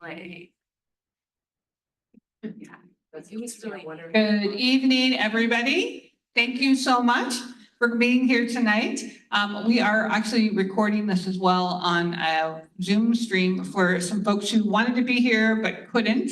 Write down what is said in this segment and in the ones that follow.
play. Yeah. Good evening, everybody. Thank you so much for being here tonight. We are actually recording this as well on a Zoom stream for some folks who wanted to be here but couldn't.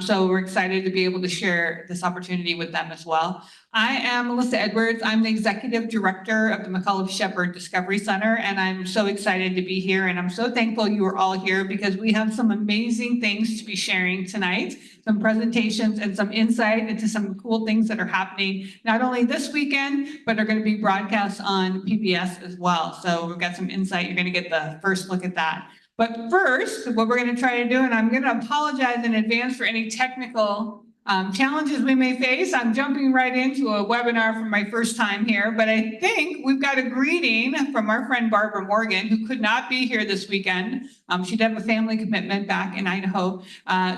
So we're excited to be able to share this opportunity with them as well. I am Melissa Edwards. I'm the Executive Director of the McAuliffe-Shepard Discovery Center, and I'm so excited to be here, and I'm so thankful you are all here because we have some amazing things to be sharing tonight, some presentations and some insight into some cool things that are happening, not only this weekend, but are going to be broadcast on PBS as well. So we've got some insight. You're going to get the first look at that. But first, what we're going to try to do, and I'm going to apologize in advance for any technical challenges we may face. I'm jumping right into a webinar for my first time here, but I think we've got a greeting from our friend Barbara Morgan, who could not be here this weekend. She'd have a family commitment back in Idaho.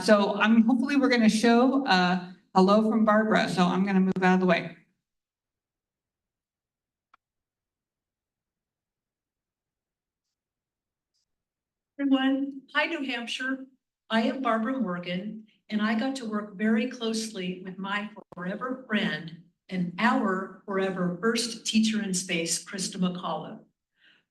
So hopefully we're going to show hello from Barbara. So I'm going to move out of the way. Everyone, hi New Hampshire. I am Barbara Morgan, and I got to work very closely with my forever friend and our forever first teacher in space, Christa McAuliffe.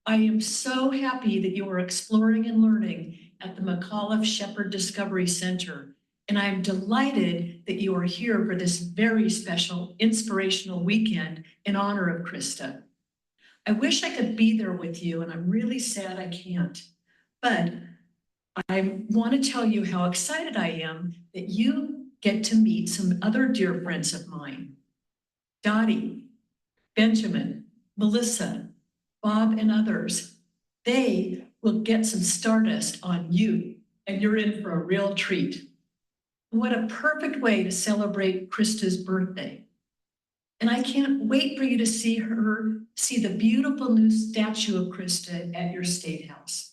I am so happy that you are exploring and learning at the McAuliffe-Shepard Discovery Center, and I am delighted that you are here for this very special, inspirational weekend in honor of Christa. I wish I could be there with you, and I'm really sad I can't. But I want to tell you how excited I am that you get to meet some other dear friends of mine. Dottie, Benjamin, Melissa, Bob, and others. They will get some stardust on you, and you're in for a real treat. What a perfect way to celebrate Christa's birthday. And I can't wait for you to see the beautiful new statue of Christa at your State House.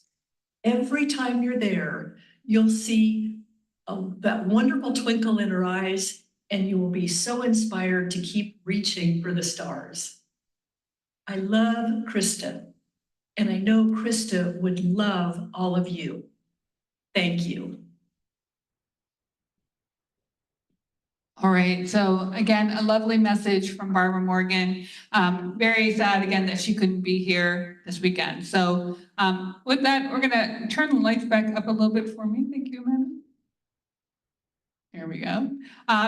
Every time you're there, you'll see that wonderful twinkle in her eyes, and you will be so inspired to keep reaching for the stars. I love Christa, and I know Christa would love all of you. Thank you. All right, so again, a lovely message from Barbara Morgan. Very sad again that she couldn't be here this weekend. So with that, we're gonna turn the lights back up a little bit for me. Thank you, Amanda. There we go.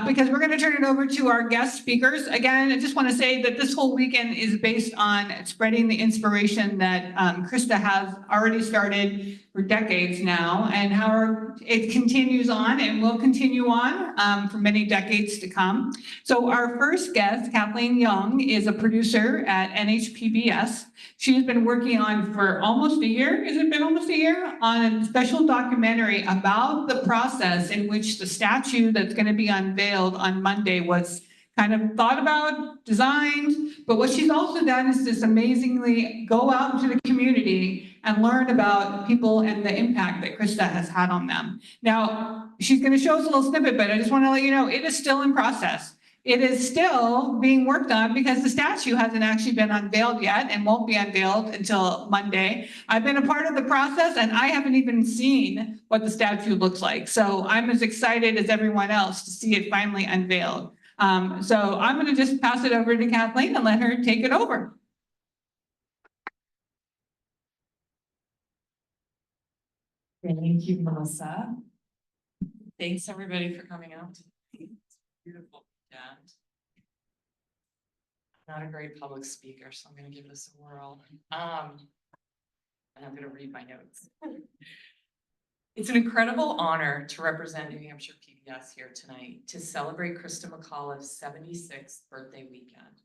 Because we're going to turn it over to our guest speakers. Again, I just want to say that this whole weekend is based on spreading the inspiration that Christa has already started for decades now, and how it continues on and will continue on for many decades to come. So our first guest, Kathleen Young, is a producer at NHPBS. She has been working on for almost a year, has it been almost a year, on a special documentary about the process in which the statue that's going to be unveiled on Monday was kind of thought about, designed, but what she's also done is this amazingly go out into the community and learn about people and the impact that Christa has had on them. Now, she's going to show us a little snippet, but I just want to let you know, it is still in process. It is still being worked on because the statue hasn't actually been unveiled yet and won't be unveiled until Monday. I've been a part of the process and I haven't even seen what the statue looks like. So I'm as excited as everyone else to see it finally unveiled. So I'm going to just pass it over to Kathleen and let her take it over. Thank you, Melissa. Thanks everybody for coming out today. It's beautiful. I'm not a great public speaker, so I'm going to give this a whirl. And I'm going to read my notes. It's an incredible honor to represent New Hampshire PBS here tonight to celebrate Christa McAuliffe's 76th birthday weekend.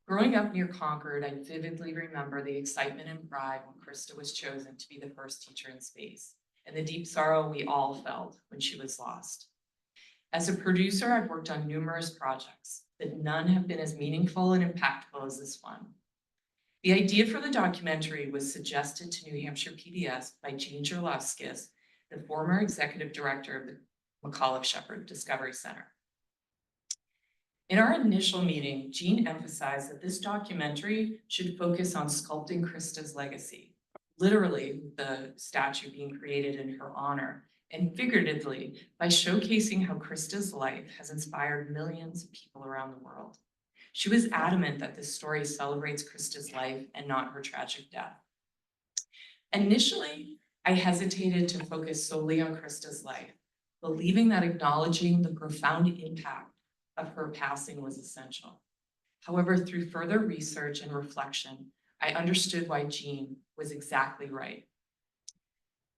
Growing up near Concord, I vividly remember the excitement and pride when Christa was chosen to be the first teacher in space, and the deep sorrow we all felt when she was lost. As a producer, I've worked on numerous projects, but none have been as meaningful and impactful as this one. The idea for the documentary was suggested to New Hampshire PBS by Jean Gerlovskis, the former executive director of the McAuliffe-Shepard Discovery Center. In our initial meeting, Jean emphasized that this documentary should focus on sculpting Christa's legacy, literally the statue being created in her honor, and figuratively by showcasing how Christa's life has inspired millions of people around the world. She was adamant that this story celebrates Christa's life and not her tragic death. Initially, I hesitated to focus solely on Christa's life, believing that acknowledging the profound impact of her passing was essential. However, through further research and reflection, I understood why Jean was exactly right.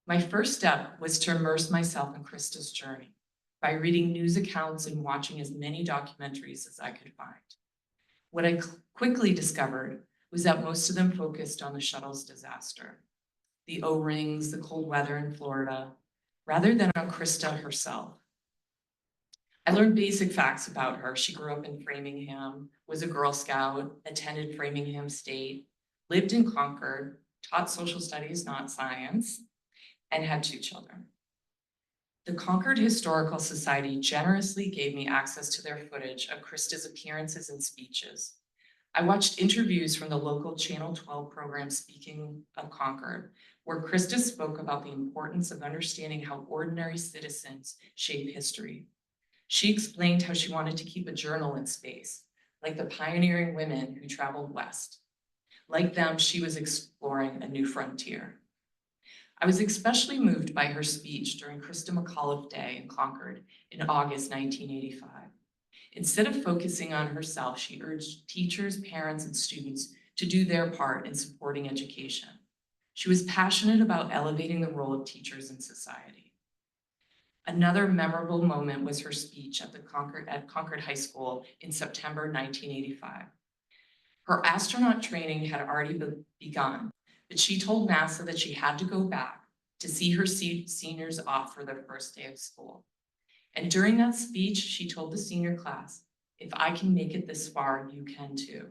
My first step was to immerse myself in Christa's journey by reading news accounts and watching as many documentaries as I could find. What I quickly discovered was that most of them focused on the shuttle's disaster, the O-rings, the cold weather in Florida, rather than on Christa herself. I learned basic facts about her. She grew up in Framingham, was a Girl Scout, attended Framingham State, lived in Concord, taught social studies, not science, and had 2 children. The Concord Historical Society generously gave me access to their footage of Christa's appearances and speeches. I watched interviews from the local Channel 12 program Speaking of Concord, where Christa spoke about the importance of understanding how ordinary citizens shape history. She explained how she wanted to keep a journal in space, like the pioneering women who traveled west. Like them, she was exploring a new frontier. I was especially moved by her speech during Christa McAuliffe Day in Concord in August 1985. Instead of focusing on herself, she urged teachers, parents, and students to do their part in supporting education. She was passionate about elevating the role of teachers in society. Another memorable moment was her speech at Concord High School in September 1985. Her astronaut training had already begun, but she told NASA that she had to go back to see her seniors off for their first day of school. And during that speech, she told the senior class, "If I can make it this far, you can too."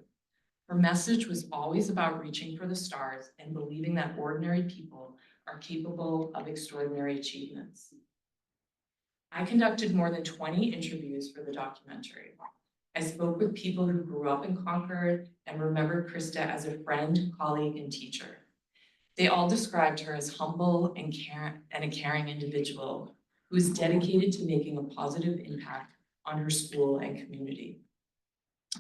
Her message was always about reaching for the stars and believing that ordinary people are capable of extraordinary achievements. I conducted more than 20 interviews for the documentary. I spoke with people who grew up in Concord and remembered Christa as a friend, colleague, and teacher. They all described her as humble and a caring individual who is dedicated to making a positive impact on her school and community.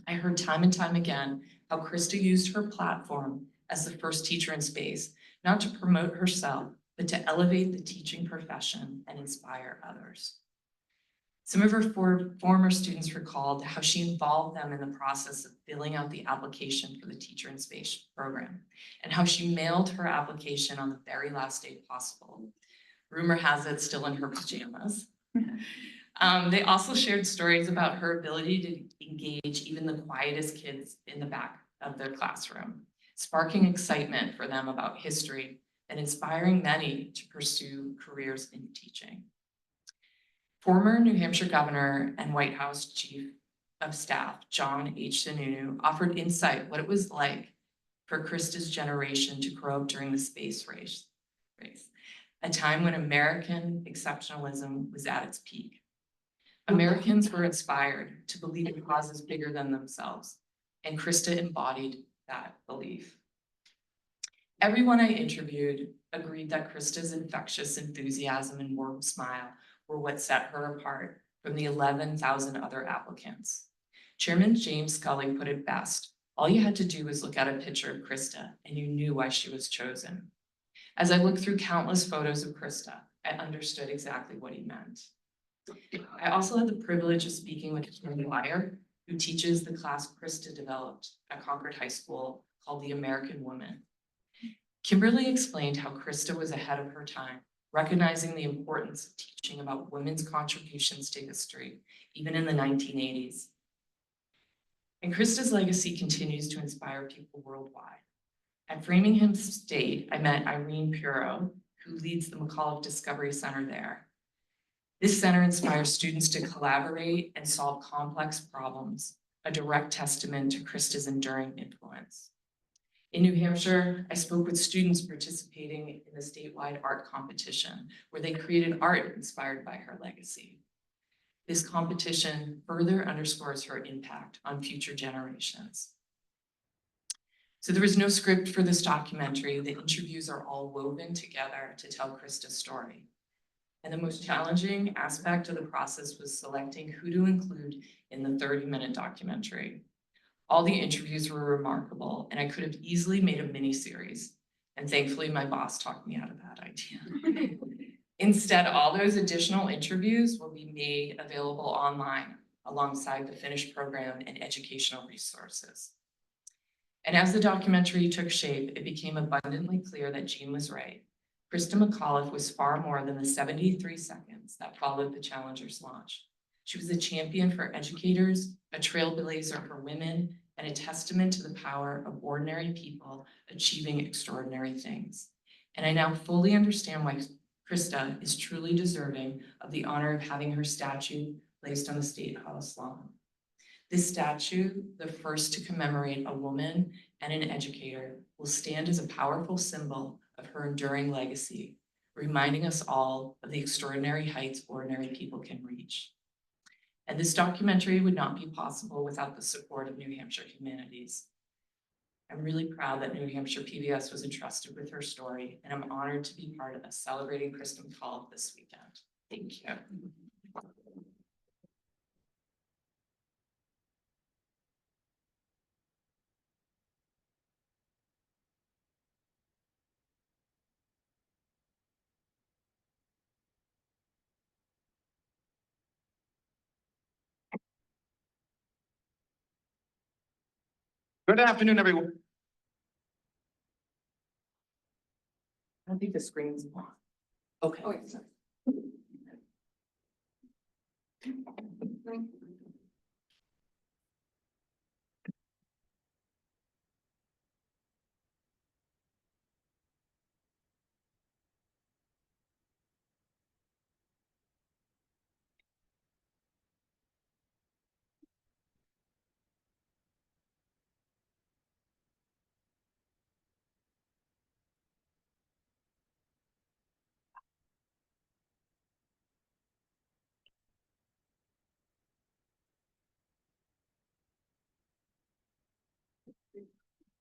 I heard time and time again how Christa used her platform as the first teacher in space, not to promote herself, but to elevate the teaching profession and inspire others. Some of her former students recalled how she involved them in the process of filling out the application for the Teacher in Space program, and how she mailed her application on the very last day possible. Rumor has it, still in her pajamas. They also shared stories about her ability to engage even the quietest kids in the back of their classroom, sparking excitement for them about history and inspiring many to pursue careers in teaching. Former New Hampshire Governor and White House Chief of Staff, John H. Sununu, offered insight what it was like for Christa's generation to grow up during the space race, a time when American exceptionalism was at its peak. Americans were inspired to believe in causes bigger than themselves, and Christa embodied that belief. Everyone I interviewed agreed that Christa's infectious enthusiasm and warm smile were what set her apart from the 11,000 other applicants. Chairman James Scully put it best: all you had to do was look at a picture of Christa and you knew why she was chosen. As I looked through countless photos of Christa, I understood exactly what he meant. I also had the privilege of speaking with Kim Wire, who teaches the class Christa developed at Concord High School called The American Woman. Kimberly explained how Christa was ahead of her time, recognizing the importance of teaching about women's contributions to history, even in the 1980s. And Christa's legacy continues to inspire people worldwide. At Framingham State, I met Irene Puro, who leads the McAuliffe Discovery Center there. This center inspires students to collaborate and solve complex problems, a direct testament to Christa's enduring influence. In New Hampshire, I spoke with students participating in the statewide art competition, where they created art inspired by her legacy. This competition further underscores her impact on future generations. So there was no script for this documentary. The interviews are all woven together to tell Christa's story. And the most challenging aspect of the process was selecting who to include in the 30-minute documentary. All the interviews were remarkable, and I could have easily made a mini-series. And thankfully, my boss talked me out of that idea. Instead, all those additional interviews will be made available online alongside the finished program and educational resources. And as the documentary took shape, it became abundantly clear that Jean was right. Christa McAuliffe was far more than the 73 seconds that followed the Challenger's launch. She was a champion for educators, a trailblazer for women, and a testament to the power of ordinary people achieving extraordinary things. And I now fully understand why Christa is truly deserving of the honor of having her statue placed on the State House lawn. This statue, the first to commemorate a woman and an educator, will stand as a powerful symbol of her enduring legacy, reminding us all of the extraordinary heights ordinary people can reach. And this documentary would not be possible without the support of New Hampshire Humanities. I'm really proud that New Hampshire PBS was entrusted with her story, and I'm honored to be part of celebrating Christa McAuliffe this weekend. Thank you. Good afternoon, everyone. I don't think the screen's on. Okay.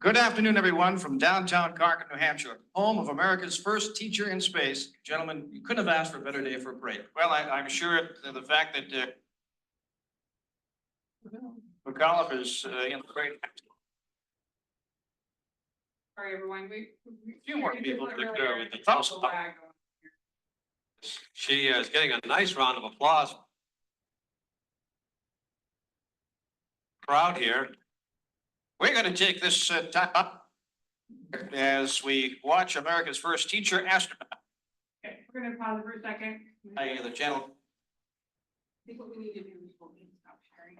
Good afternoon, everyone, from downtown Concord, New Hampshire, home of America's first teacher in space. Gentlemen, you couldn't have asked for a better day for a break. Well, I'm sure the fact that McAuliffe is in the great. Sorry, everyone, Few more people to go with the thumbs up. She is getting a nice round of applause. Crowd here. We're going to take this time up as we watch America's first teacher astronaut. Okay, we're gonna pause for a second. The channel. I think what we need to do is we'll need to stop sharing.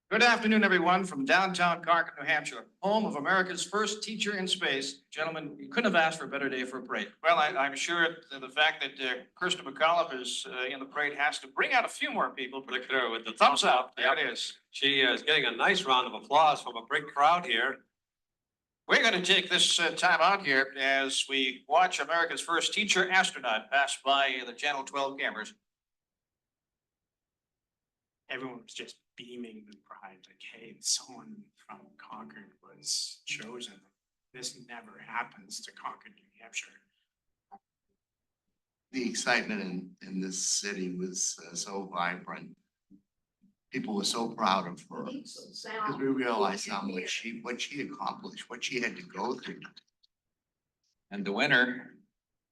Good afternoon, everyone, from downtown Concord, New Hampshire, home of America's first teacher in space. Gentlemen, you couldn't have asked for a better day for a break. Well, I'm sure the fact that Christa McAuliffe is in the parade has to bring out a few more people. Look at her with the Thumbs up. There it is. She is getting a nice round of applause from a big crowd here. We're going to take this time out here as we watch America's first teacher astronaut pass by the Channel 12 cameras. Everyone was just beaming with pride, like, hey, someone from Concord was chosen. This never happens to Concord, New Hampshire. The excitement in this city was so vibrant. People were so proud of her because we realized how much what she accomplished, what she had to go through. And the winner,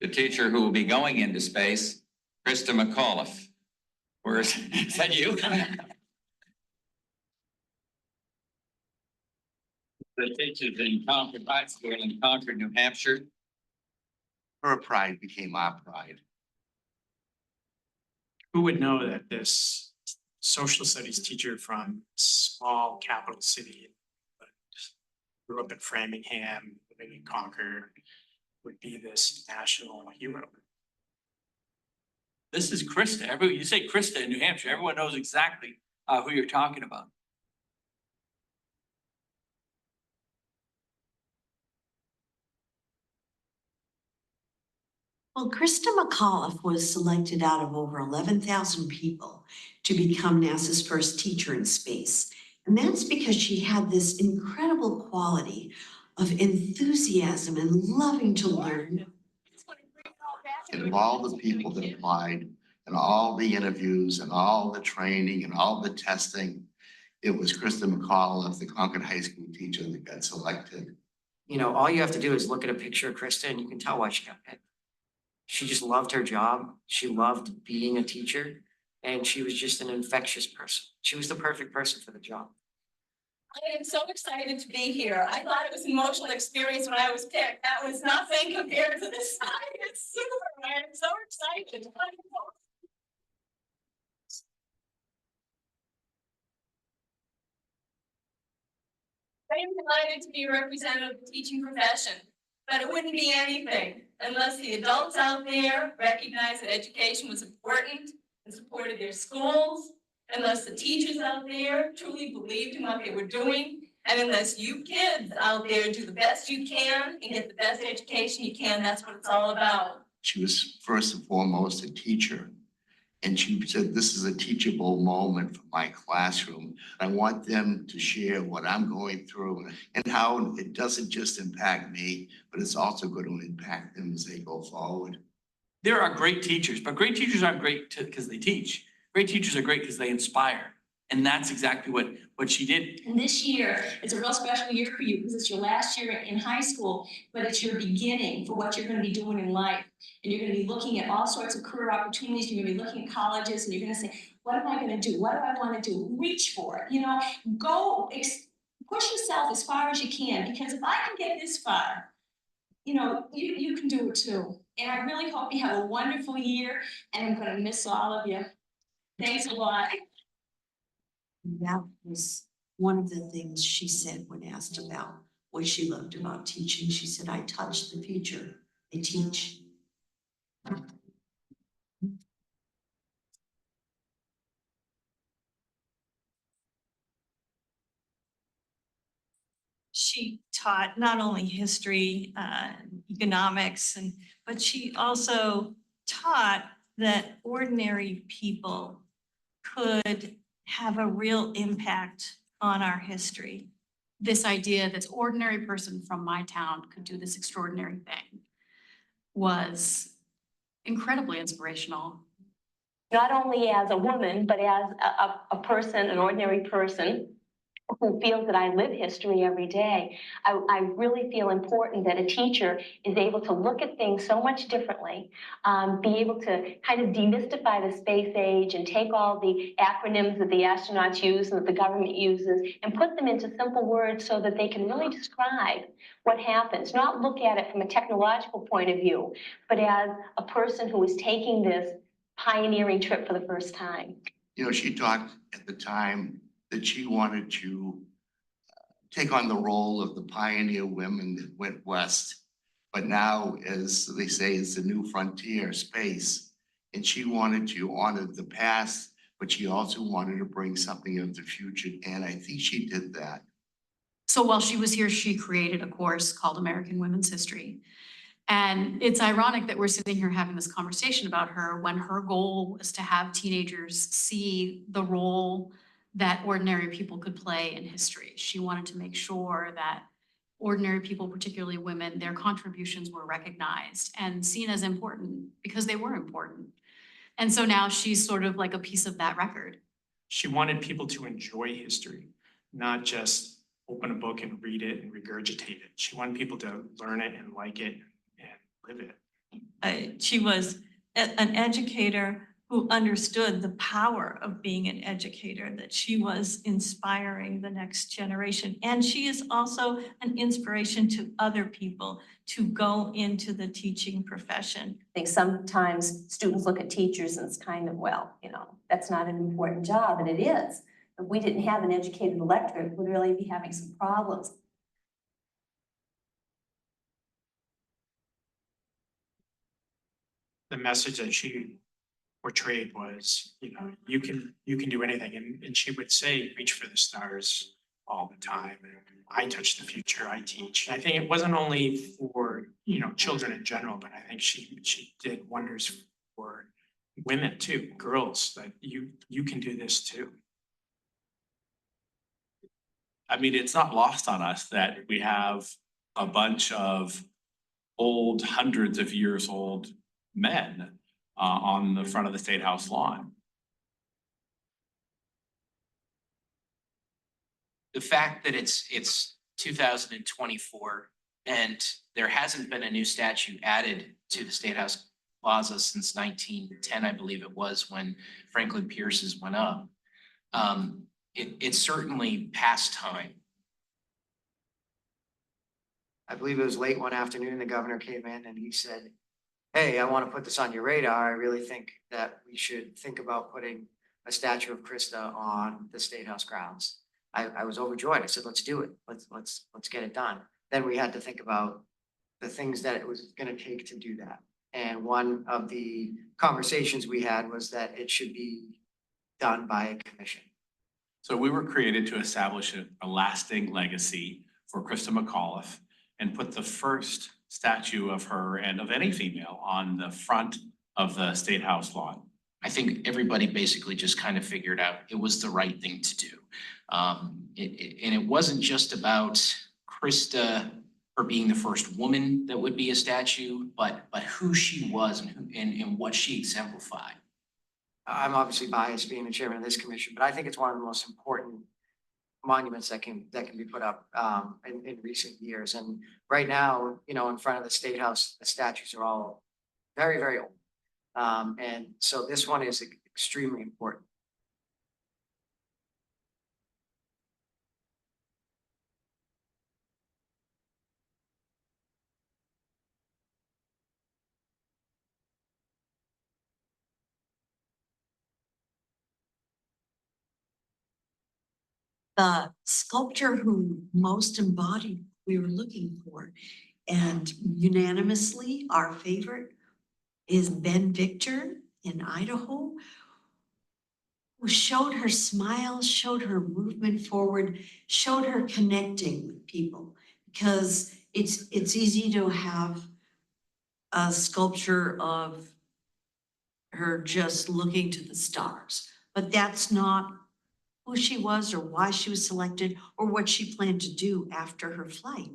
the teacher who will be going into space, Christa McAuliffe. Is that you? The teachers in Concord High School in Concord, New Hampshire. Her pride became our pride. Who would know that this social studies teacher from small capital city, but grew up in Framingham, living in Concord, would be this national hero? This is Christa. You say Christa in New Hampshire, everyone knows exactly who you're talking about. Well, Christa McAuliffe was selected out of over 11,000 people to become NASA's first teacher in space. And that's because she had this incredible quality of enthusiasm and loving to learn. And of all the people that applied and all the interviews and all the training and all the testing, it was Christa McAuliffe, the Concord High School teacher, that got selected. You know, all you have to do is look at a picture of Krista and you can tell why she got picked. She just loved her job. She loved being a teacher, and she was just an infectious person. She was the perfect person for the job. I am so excited to be here. I thought it was an emotional experience when I was picked. That was nothing compared to this side. It's super. I am so excited. I am delighted to be a representative of the teaching profession, but it wouldn't be anything unless the adults out there recognized that education was important and supported their schools, unless the teachers out there truly believed in what they were doing, and unless you kids out there do the best you can and get the best education you can. That's what it's all about. She was first and foremost a teacher. And she said, this is a teachable moment for my classroom. I want them to share what I'm going through and how it doesn't just impact me, but it's also going to impact them as they go forward. There are great teachers, but great teachers aren't great because they teach. Great teachers are great because they inspire. And that's exactly what she did. And this year, it's a real special year for you because it's your last year in high school, but it's your beginning for what you're going to be doing in life. And you're going to be looking at all sorts of career opportunities. You're going to be looking at colleges and you're going to say, what am I going to do? What do I want to do? Reach for it. You know, push yourself as far as you can, because if I can get this far, you know, you can do it too. And I really hope you have a wonderful year, and I'm going to miss all of you. Thanks a lot. That was one of the things she said when asked about what she loved about teaching. She said, I touch the future, I teach. She taught not only history, economics, but she also taught that ordinary people could have a real impact on our history. This idea that an ordinary person from my town could do this extraordinary thing was incredibly inspirational. Not only as a woman, but as a person, an ordinary person who feels that I live history every day. I really feel important that a teacher is able to look at things so much differently, be able to kind of demystify the space age and take all the acronyms that the astronauts use and that the government uses and put them into simple words so that they can really describe what happens, not look at it from a technological point of view, but as a person who is taking this pioneering trip for the first time. You know, she talked at the time that she wanted to take on the role of the pioneer women that went west. But now, as they say, it's the new frontier space. And she wanted to honor the past, but she also wanted to bring something of the future. And I think she did that. So while she was here, she created a course called American Women's History. And it's ironic that we're sitting here having this conversation about her when her goal was to have teenagers see the role that ordinary people could play in history. She wanted to make sure that ordinary people, particularly women, their contributions were recognized and seen as important because they were important. And so now she's sort of like a piece of that record. She wanted people to enjoy history, not just open a book and read it and regurgitate it. She wanted people to learn it and like it and live it. She was an educator who understood the power of being an educator, that she was inspiring the next generation. And she is also an inspiration to other people to go into the teaching profession. I think sometimes students look at teachers and it's kind of, well, you know, that's not an important job, and it is. If we didn't have an educated electorate, we'd really be having some problems. The message that she portrayed was, you know, you can do anything. And she would say, reach for the stars all the time. And I touch the future, I teach. I think it wasn't only for children in general, but I think she did wonders for women too, girls, that you can do this too. I mean, it's not lost on us that we have a bunch of old, hundreds of years old men on the front of the State House lawn. The fact that it's 2024 and there hasn't been a new statue added to the State House Plaza since 1910, I believe it was, when Franklin Pierce's went up. It's certainly past time. I believe it was late one afternoon, the governor came in and he said, hey, I want to put this on your radar. I really think that we should think about putting a statue of Christa on the State House grounds. I was overjoyed. I said, let's do it. Let's get it done. Then we had to think about the things that it was going to take to do that. And one of the conversations we had was that it should be done by a commission. So we were created to establish a lasting legacy for Christa McAuliffe and put the first statue of her and of any female on the front of the State House lawn. I think everybody basically just kind of figured out it was the right thing to do. And it wasn't just about Christa, her being the first woman that would be a statue, but who she was and what she exemplified. I'm obviously biased being the chairman of this commission, but I think it's one of the most important monuments that can be put up in recent years. And right now, in front of the State House, the statues are all very, very old. And so this one is extremely important. The sculptor who most embodied we were looking for, and unanimously our favorite is Ben Victor in Idaho, who showed her smile, showed her movement forward, showed her connecting with people, because it's easy to have a sculpture of her just looking to the stars, but that's not who she was or why she was selected or what she planned to do after her flight.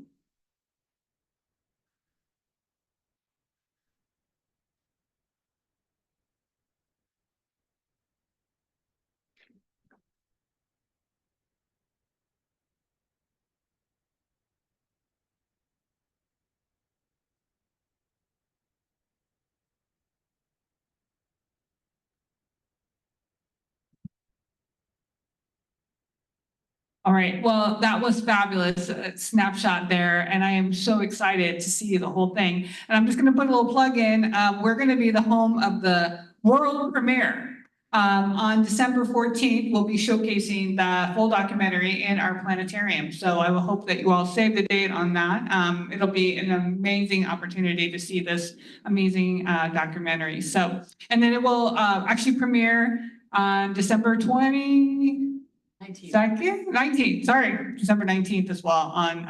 All right, well, that was fabulous snapshot there, and I am so excited to see the whole thing. And I'm just gonna put a little plug in. We're gonna be the home of the world premiere. On December 14th, we'll be showcasing the full documentary in our planetarium. So I will hope that you all save the date on that. It'll be an amazing opportunity to see this amazing documentary. So, and then it will actually premiere on December 19th, sorry, December 19th as well on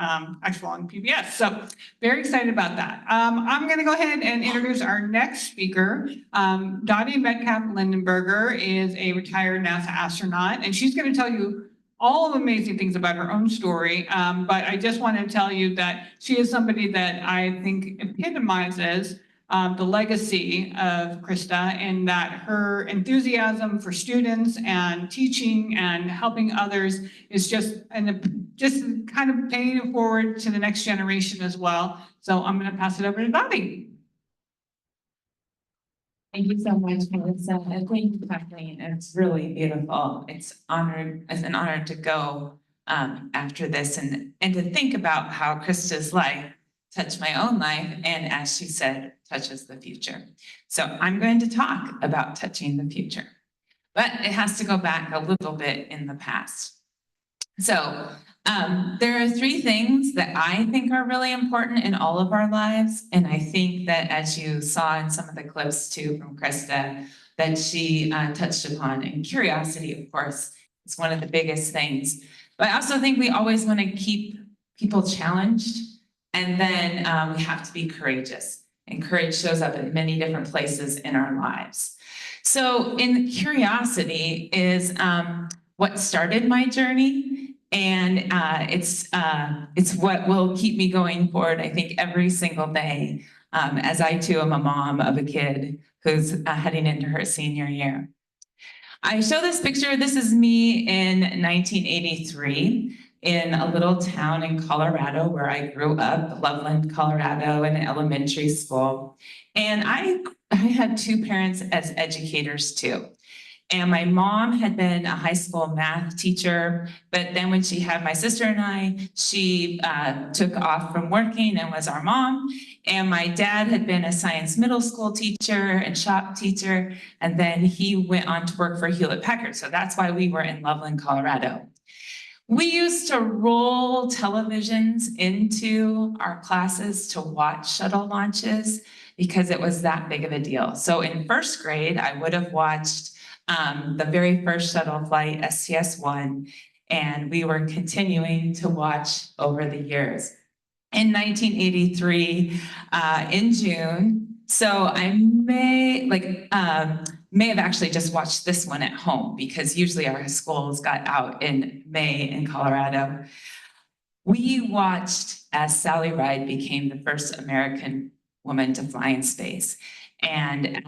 PBS. So very excited about that. I'm going to go ahead and introduce our next speaker. Dottie Metcalf-Lindenburger is a retired NASA astronaut, and she's going to tell you all of amazing things about her own story. But I just want to tell you that she is somebody that I think epitomizes the legacy of Christa, and that her enthusiasm for students and teaching and helping others is just kind of paying it forward to the next generation as well. So I'm going to pass it over to Dottie. Thank you so much, Melissa, and thank you, Kathleen. It's really beautiful. It's an honor to go after this and to think about how Christa's life touched my own life, and as she said, touches the future. So I'm going to talk about touching the future, but it has to go back a little bit in the past. So there are three things that I think are really important in all of our lives, and I think that, as you saw in some of the clips too from Christa, that she touched upon, and curiosity, of course, is one of the biggest things. But I also think we always want to keep people challenged And then we have to be courageous. And courage shows up in many different places in our lives. So in curiosity is what started my journey. And it's what will keep me going forward, I think, every single day, as I too am a mom of a kid who's heading into her senior year. I show this picture. This is me in 1983 in a little town in Colorado where I grew up, Loveland, Colorado, in elementary school. And I had two parents as educators too. And my mom had been a high school math teacher, but then when she had my sister and I, she took off from working and was our mom. And my dad had been a science middle school teacher and shop teacher, and then he went on to work for Hewlett-Packard. So that's why we were in Loveland, Colorado. We used to roll televisions into our classes to watch shuttle launches because it was that big of a deal. So in first grade, I would have watched the very first shuttle flight, STS-1, and we were continuing to watch over the years. In 1983, in June, so I may have actually just watched this one at home because usually our schools got out in May in Colorado. We watched as Sally Ride became the first American woman to fly in space. And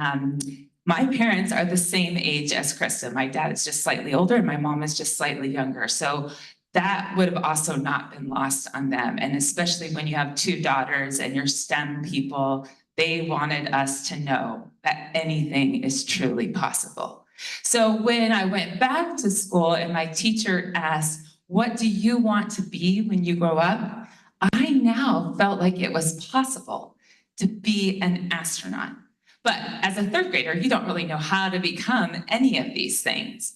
my parents are the same age as Christa. My dad is just slightly older and my mom is just slightly younger. So that would have also not been lost on them. And especially when you have two daughters and you're STEM people, they wanted us to know that anything is truly possible. So when I went back to school and my teacher asked, "What do you want to be when you grow up?" I now felt like it was possible to be an astronaut. But as a third grader, you don't really know how to become any of these things.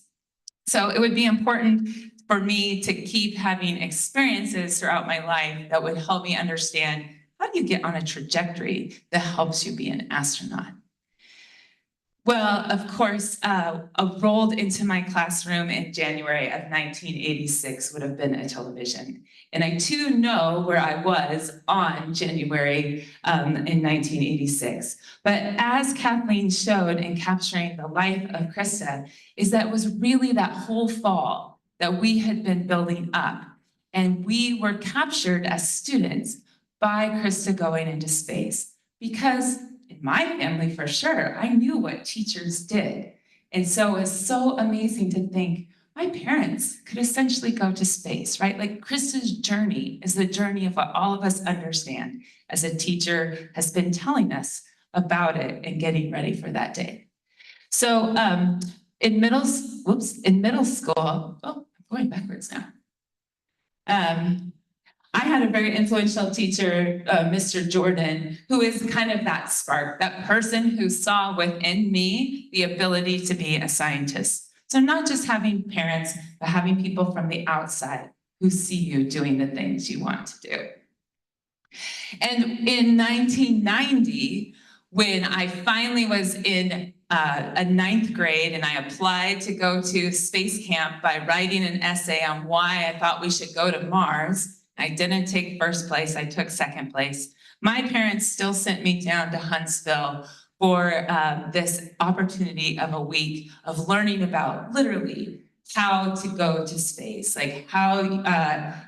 So it would be important for me to keep having experiences throughout my life that would help me understand, how do you get on a trajectory that helps you be an astronaut? Well, of course, rolled into my classroom in January of 1986 would have been a television. And I too know where I was on January in 1986. But as Kathleen showed in capturing the life of Christa, is that it was really that whole fall that we had been building up. And we were captured as students by Christa going into space. Because in my family, for sure, I knew what teachers did. And so it was so amazing to think my parents could essentially go to space, right? Like Christa's journey is the journey of what all of us understand as a teacher has been telling us about it and getting ready for that day. So in middle school, oh, I'm going backwards now. I had a very influential teacher, Mr. Jordan, who is kind of that spark, that person who saw within me the ability to be a scientist. So not just having parents, but having people from the outside who see you doing the things you want to do. And in 1990, when I finally was in a 9th grade and I applied to go to space camp by writing an essay on why I thought we should go to Mars, I didn't take first place, I took second place. My parents still sent me down to Huntsville for this opportunity of a week of learning about literally how to go to space, like how,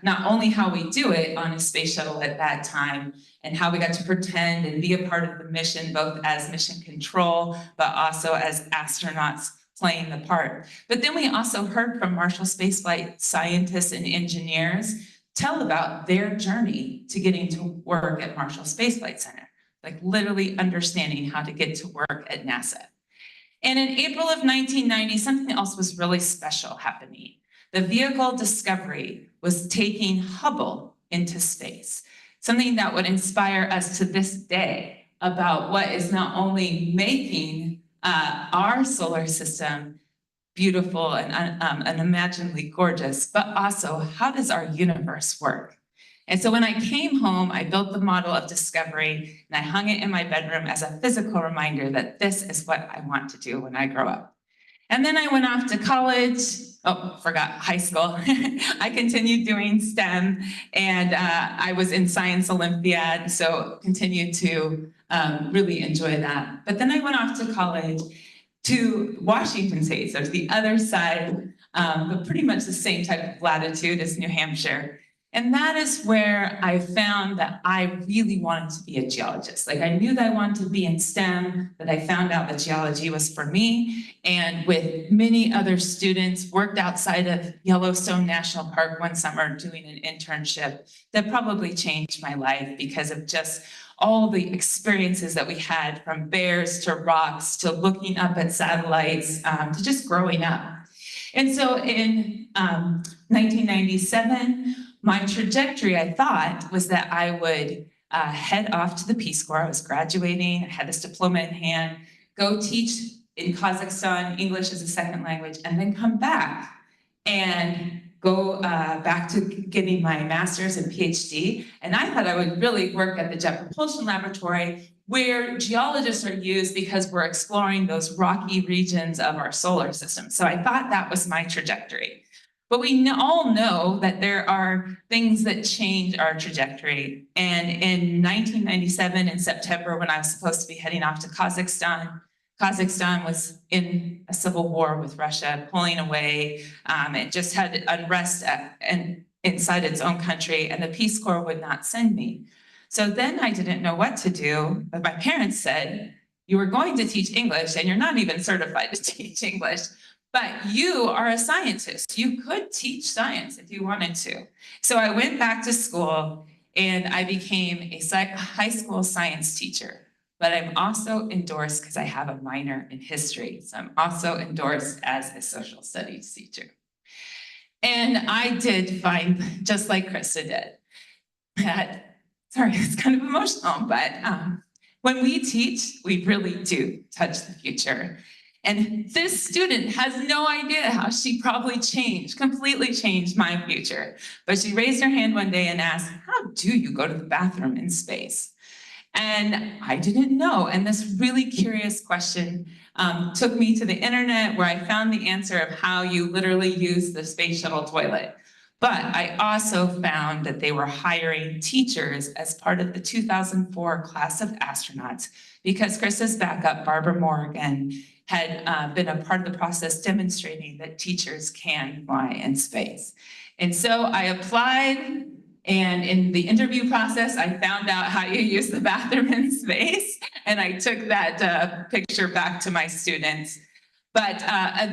not only how we do it on a space shuttle at that time, and how we got to pretend and be a part of the mission, both as mission control, but also as astronauts playing the part. But then we also heard from Marshall Spaceflight scientists and engineers tell about their journey to getting to work at Marshall Space Flight Center, like literally understanding how to get to work at NASA. And in April of 1990, something else was really special happening. The vehicle Discovery was taking Hubble into space, something that would inspire us to this day about what is not only making our solar system beautiful and unimaginably gorgeous, but also how does our universe work? And so when I came home, I built the model of Discovery and I hung it in my bedroom as a physical reminder that this is what I want to do when I grow up. And then I went off to college. forgot high school. I continued doing STEM, and I was in Science Olympiad, so continued to really enjoy that. But then I went off to college to Washington State, so to the other side, but pretty much the same type of latitude as New Hampshire. And that is where I found that I really wanted to be a geologist. Like, I knew that I wanted to be in STEM, but I found out that geology was for me. And with many other students, worked outside of Yellowstone National Park one summer doing an internship that probably changed my life because of just all the experiences that we had, from bears to rocks to looking up at satellites to just growing up. And so in 1997, my trajectory, I thought, was that I would head off to the Peace Corps. I was graduating, I had this diploma in hand, go teach in Kazakhstan, English as a second language, and then come back and go back to getting my master's and PhD. And I thought I would really work at the Jet Propulsion Laboratory, where geologists are used because we're exploring those rocky regions of our solar system. So I thought that was my trajectory. But we all know that there are things that change our trajectory. And in 1997, in September, when I was supposed to be heading off to Kazakhstan, Kazakhstan was in a civil war with Russia, pulling away. It just had unrest inside its own country, and the Peace Corps would not send me. So then I didn't know what to do, but my parents said, you were going to teach English, and you're not even certified to teach English, but you are a scientist. You could teach science if you wanted to. So I went back to school, and I became a high school science teacher. But I'm also endorsed because I have a minor in history. So I'm also endorsed as a social studies teacher. And I did find, just like Krista did, that, sorry, it's kind of emotional, but when we teach, we really do touch the future. And this student has no idea how she probably completely changed my future. But she raised her hand one day and asked, how do you go to the bathroom in space? And I didn't know. And this really curious question took me to the internet, where I found the answer of how you literally use the space shuttle toilet. But I also found that they were hiring teachers as part of the 2004 class of astronauts, because Krista's backup, Barbara Morgan, had been a part of the process demonstrating that teachers can fly in space. And so I applied. And in the interview process, I found out how you use the bathroom in space, and I took that picture back to my students. But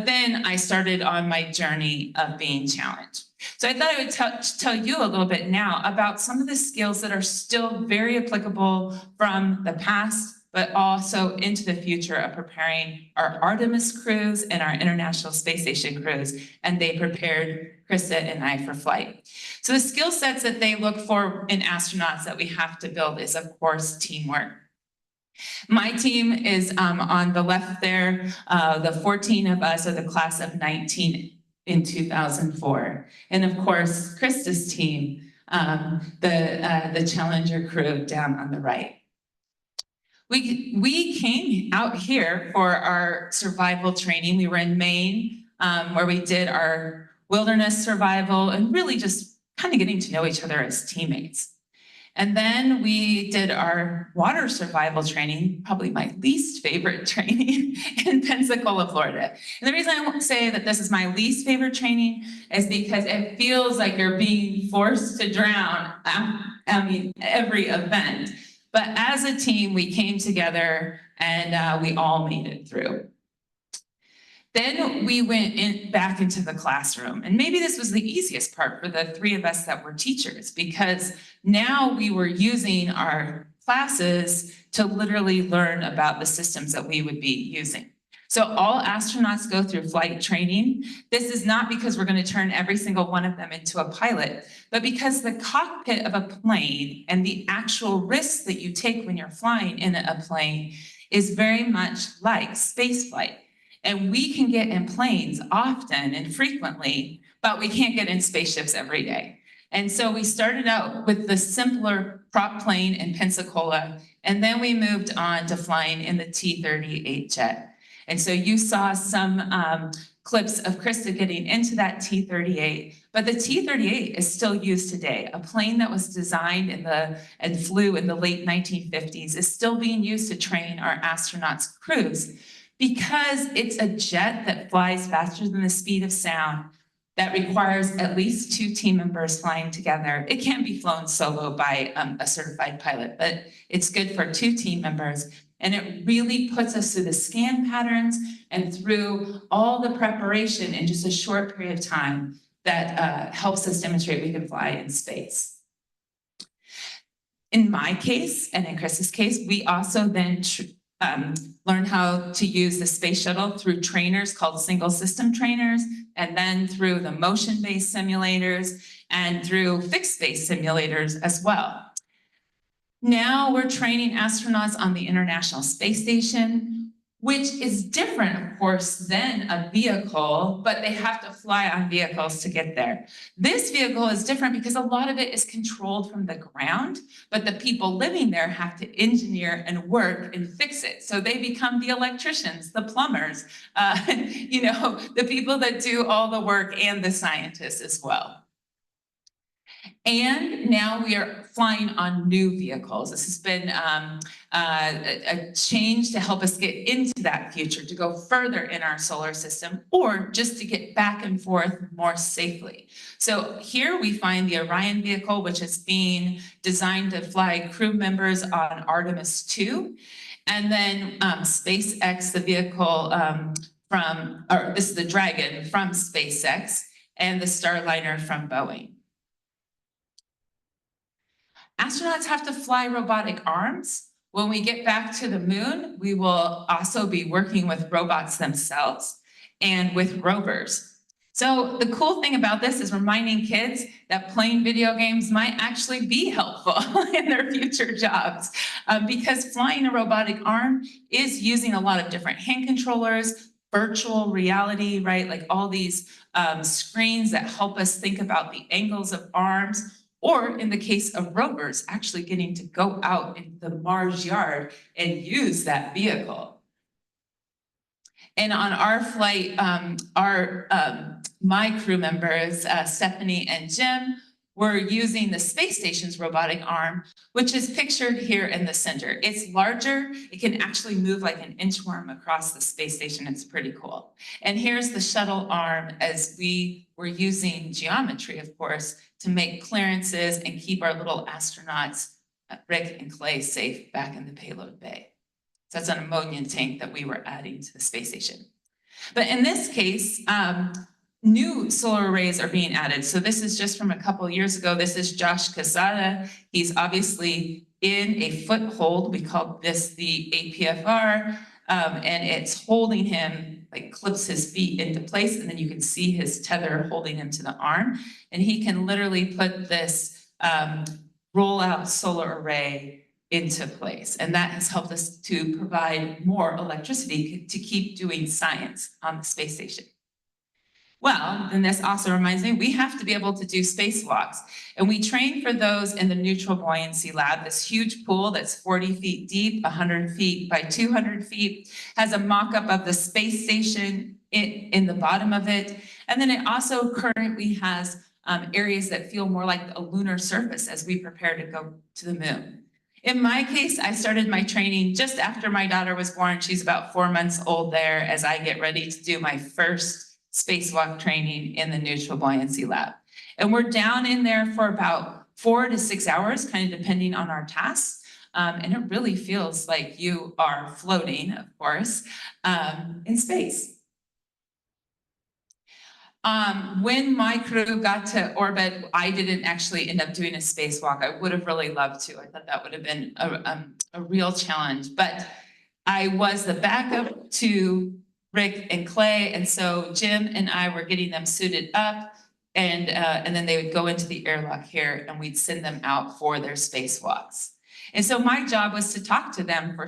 then I started on my journey of being challenged. So I thought I would tell you a little bit now about some of the skills that are still very applicable from the past, but also into the future of preparing our Artemis crews and our International Space Station crews. And they prepared Krista and I for flight. So the skill sets that they look for in astronauts that we have to build is, of course, teamwork. My team is on the left there. The 14 of us are the class of 19 in 2004. And of course, Krista's team, the Challenger crew down on the right. We came out here for our survival training. We were in Maine, where we did our wilderness survival and really just kind of getting to know each other as teammates. And then we did our water survival training, probably my least favorite training, in Pensacola, Florida. And the reason I won't say that this is my least favorite training is because it feels like you're being forced to drown, every event. But as a team, we came together and we all made it through. Then we went back into the classroom. And maybe this was the easiest part for the three of us that were teachers, because now we were using our classes to literally learn about the systems that we would be using. So all astronauts go through flight training. This is not because we're going to turn every single one of them into a pilot, but because the cockpit of a plane and the actual risks that you take when you're flying in a plane is very much like space flight. And we can get in planes often and frequently, but we can't get in spaceships every day. And so we started out with the simpler prop plane in Pensacola, and then we moved on to flying in the T-38 jet. And so you saw some clips of Christa getting into that T-38, but the T-38 is still used today. A plane that was designed and flew in the late 1950s is still being used to train our astronauts' crews because it's a jet that flies faster than the speed of sound that requires at least 2 team members flying together. It can be flown solo by a certified pilot, but it's good for 2 team members. And it really puts us through the scan patterns and through all the preparation in just a short period of time that helps us demonstrate we can fly in space. In my case, and in Chris's case, we also then learn how to use the space shuttle through trainers called single system trainers, and then through the motion-based simulators and through fixed-based simulators as well. Now we're training astronauts on the International Space Station, which is different, of course, than a vehicle, but they have to fly on vehicles to get there. This vehicle is different because a lot of it is controlled from the ground, but the people living there have to engineer and work and fix it. So they become the electricians, the plumbers, you know, the people that do all the work and the scientists as well. And now we are flying on new vehicles. This has been a change to help us get into that future, to go further in our solar system, or just to get back and forth more safely. So here we find the Orion vehicle, which is being designed to fly crew members on Artemis 2. And then SpaceX, the vehicle this is the Dragon from SpaceX, and the Starliner from Boeing. Astronauts have to fly robotic arms. When we get back to the moon, we will also be working with robots themselves and with rovers. So the cool thing about this is reminding kids that playing video games might actually be helpful in their future jobs because flying a robotic arm is using a lot of different hand controllers, virtual reality, right? Like all these screens that help us think about the angles of arms. Or in the case of rovers, actually getting to go out into the Mars yard and use that vehicle. And on our flight, my crew members, Stephanie and Jim, were using the space station's robotic arm, which is pictured here in the center. It's larger. It can actually move like an inchworm across the space station. It's pretty cool. And here's the shuttle arm as we were using geometry, of course, to make clearances and keep our little astronauts, Rick and Clay, safe back in the payload bay. So that's an ammonia tank that we were adding to the space station. But in this case, new solar arrays are being added. So this is just from a couple of years ago. This is Josh Casada. He's obviously in a foothold. We call this the APFR, and it's holding him, like clips his feet into place, and then you can see his tether holding him to the arm. And he can literally put this rollout solar array into place. And that has helped us to provide more electricity to keep doing science on the space station. Well, then this also reminds me, we have to be able to do spacewalks. And we train for those in the Neutral Buoyancy Lab, this huge pool that's 40 feet deep, 100 feet by 200 feet, has a mock-up of the space station in the bottom of it. And then it also currently has areas that feel more like a lunar surface as we prepare to go to the moon. In my case, I started my training just after my daughter was born. She's about 4 months old there as I get ready to do my first spacewalk training in the Neutral Buoyancy Lab. And we're down in there for about 4 to 6 hours, kind of depending on our tasks. And it really feels like you are floating, of course, in space. When my crew got to orbit, I didn't actually end up doing a spacewalk. I would have really loved to. I thought that would have been a real challenge, but I was the backup to Rick and Clay, and so Jim and I were getting them suited up, and then they would go into the airlock here, and we'd send them out for their spacewalks. And so my job was to talk to them for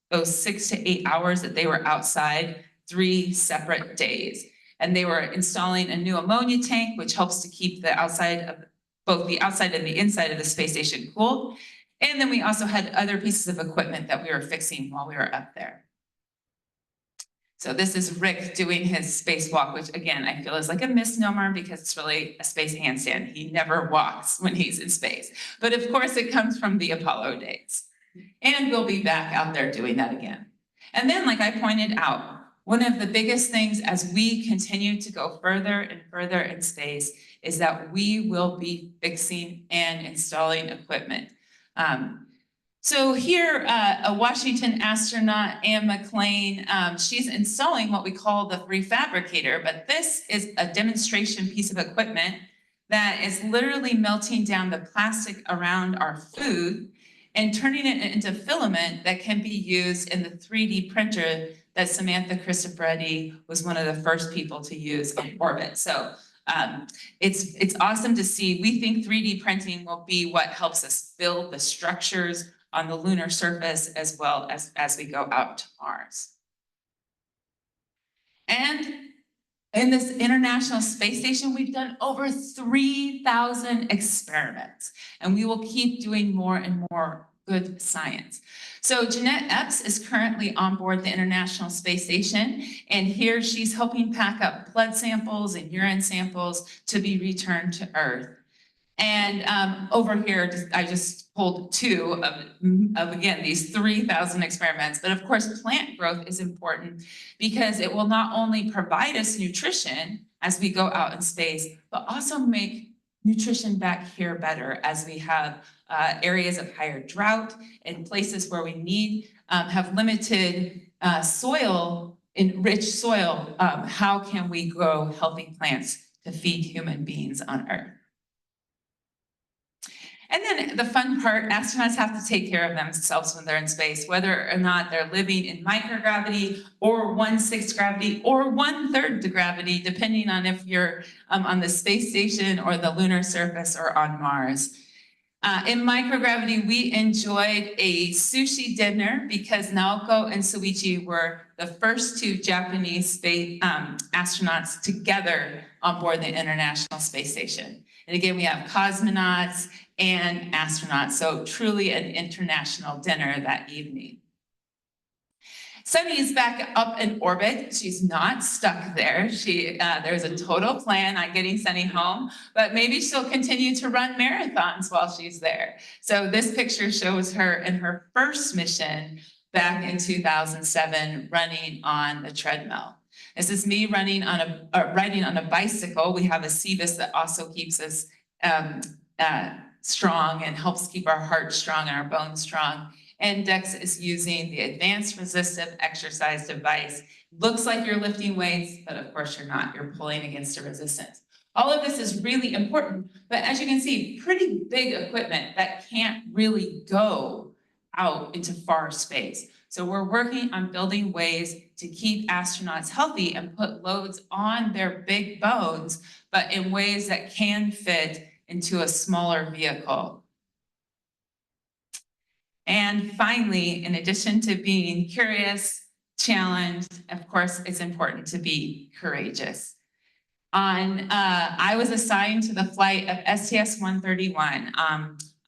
those 6 to 8 hours that they were outside, 3 separate days. And they were installing a new ammonia tank, which helps to keep the outside of both the outside and the inside of the space station cooled. And then we also had other pieces of equipment that we were fixing while we were up there. So this is Rick doing his spacewalk, which again, I feel is like a misnomer because it's really a space handstand. He never walks when he's in space. But of course it comes from the Apollo days. And we'll be back out there doing that again. And then, like I pointed out, one of the biggest things as we continue to go further and further in space is that we will be fixing and installing equipment. So here, a Washington astronaut, Anne McLean, she's installing what we call the refabricator, but this is a demonstration piece of equipment that is literally melting down the plastic around our food and turning it into filament that can be used in the 3D printer that Samantha Cristoforetti was one of the first people to use on orbit. So it's awesome to see. We think 3D printing will be what helps us build the structures on the lunar surface as well as we go out to Mars. And in this International Space Station, we've done over 3,000 experiments, and we will keep doing more and more good science. So Jeanette Epps is currently on board the International Space Station, and here she's helping pack up blood samples and urine samples to be returned to Earth. And over here, I just pulled two of again, these 3,000 experiments. But of course, plant growth is important because it will not only provide us nutrition as we go out in space, but also make nutrition back here better as we have areas of higher drought and places where we need, have limited soil, enriched soil. How can we grow healthy plants to feed human beings on Earth? And then the fun part, astronauts have to take care of themselves when they're in space, whether or not they're living in microgravity or 1/6 gravity or 1/3 the gravity, depending on if you're on the space station or the lunar surface or on Mars. In microgravity, we enjoyed a sushi dinner because Naoko and Soichi were the first two Japanese space astronauts together on board the International Space Station. And again, we have cosmonauts and astronauts, so truly an international dinner that evening. Sunny is back up in orbit. She's not stuck there. There's a total plan on getting Sunny home, but maybe she'll continue to run marathons while she's there. So this picture shows her in her first mission back in 2007, running on the treadmill. This is me riding on a bicycle. We have a Cebus that also keeps us strong and helps keep our heart strong and our bones strong. And Dex is using the advanced resistive exercise device. Looks like you're lifting weights, but of course you're not. You're pulling against a resistance. All of this is really important, but as you can see, pretty big equipment that can't really go out into far space. So we're working on building ways to keep astronauts healthy and put loads on their big bones, but in ways that can fit into a smaller vehicle. And finally, in addition to being curious, challenged, of course, it's important to be courageous. I was assigned to the flight of STS-131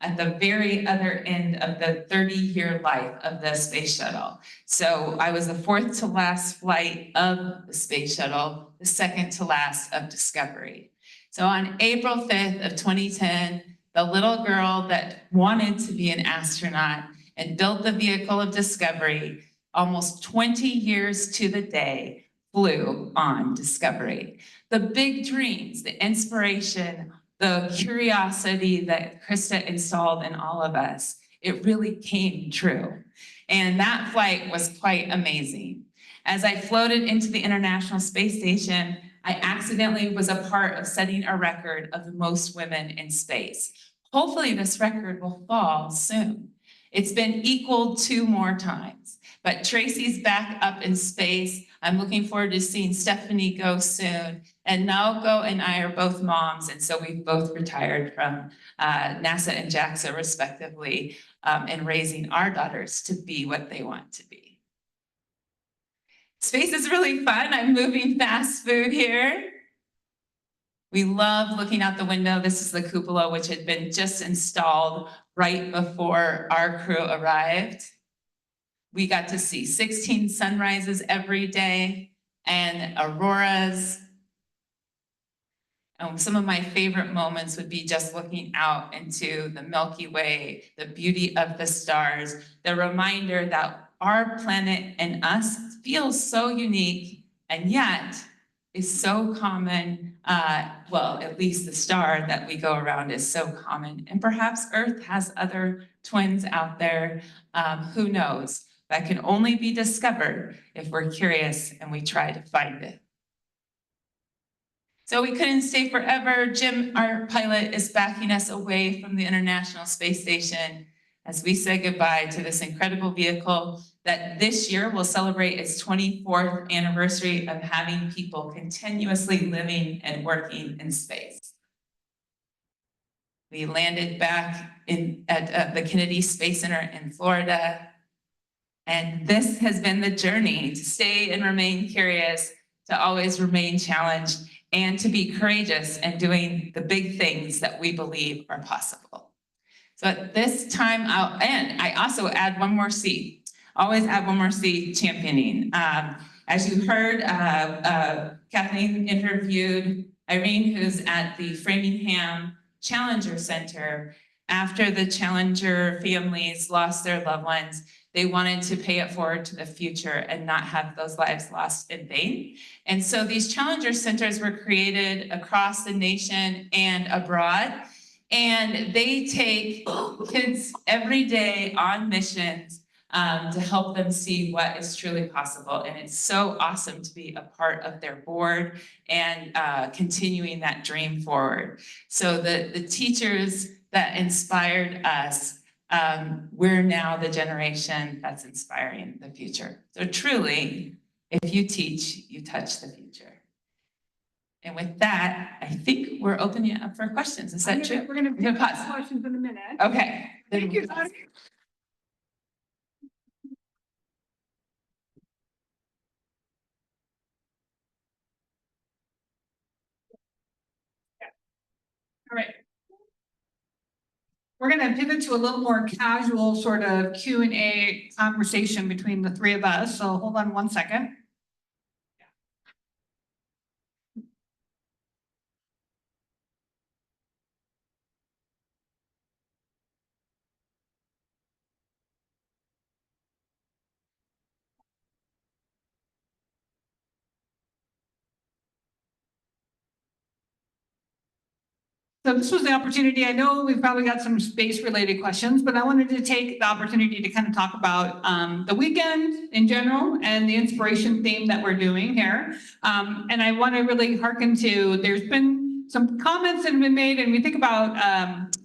at the very other end of the 30-year life of the space shuttle. So I was the fourth to last flight of the space shuttle, the second to last of Discovery. So on April 5th of 2010, the little girl that wanted to be an astronaut and built the vehicle of Discovery, almost 20 years to the day, flew on Discovery. The big dreams, the inspiration, the curiosity that Christa installed in all of us, it really came true. And that flight was quite amazing. As I floated into the International Space Station, I accidentally was a part of setting a record of the most women in space. Hopefully this record will fall soon. It's been equaled 2 more times, but Tracy's back up in space. I'm looking forward to seeing Stephanie go soon. And Naoko and I are both moms, and so we've both retired from NASA and JAXA respectively in raising our daughters to be what they want to be. Space is really fun. I'm moving fast food here. We love looking out the window. This is the cupola, which had been just installed right before our crew arrived. We got to see 16 sunrises every day and auroras. Some of my favorite moments would be just looking out into the Milky Way, the beauty of the stars, the reminder that our planet and us feels so unique and yet is so common. Well, at least the star that we go around is so common. And perhaps Earth has other twins out there, who knows? That can only be discovered if we're curious and we try to find it. So we couldn't stay forever. Jim, our pilot, is backing us away from the International Space Station as we say goodbye to this incredible vehicle that this year will celebrate its 24th anniversary of having people continuously living and working in space. We landed back at the Kennedy Space Center in Florida. And this has been the journey to stay and remain curious, to always remain challenged, and to be courageous and doing the big things that we believe are possible. So at this time, I also add one more C. Always add one more C, championing. As you heard, Kathleen interviewed Irene, who's at the Framingham Challenger Center. After the Challenger families lost their loved ones, they wanted to pay it forward to the future and not have those lives lost in vain. And so these Challenger Centers were created across the nation and abroad. And they take kids every day on missions to help them see what is truly possible. And it's so awesome to be a part of their board and continuing that dream forward. So the teachers that inspired us, we're now the generation that's inspiring the future. So truly, if you teach, you touch the future. And with that, I think we're opening it up for questions. Is that true? We're gonna take pause questions in a minute. Okay. Thank you, Dottie. All right. We're going to pivot to a little more casual sort of Q&A conversation between the three of us. So hold on one second. So this was the opportunity. I know we've probably got some space related questions, but I wanted to take the opportunity to kind of talk about the weekend in general and the inspiration theme that we're doing here. And I want to really hearken to, there's been some comments that have been made, and we think about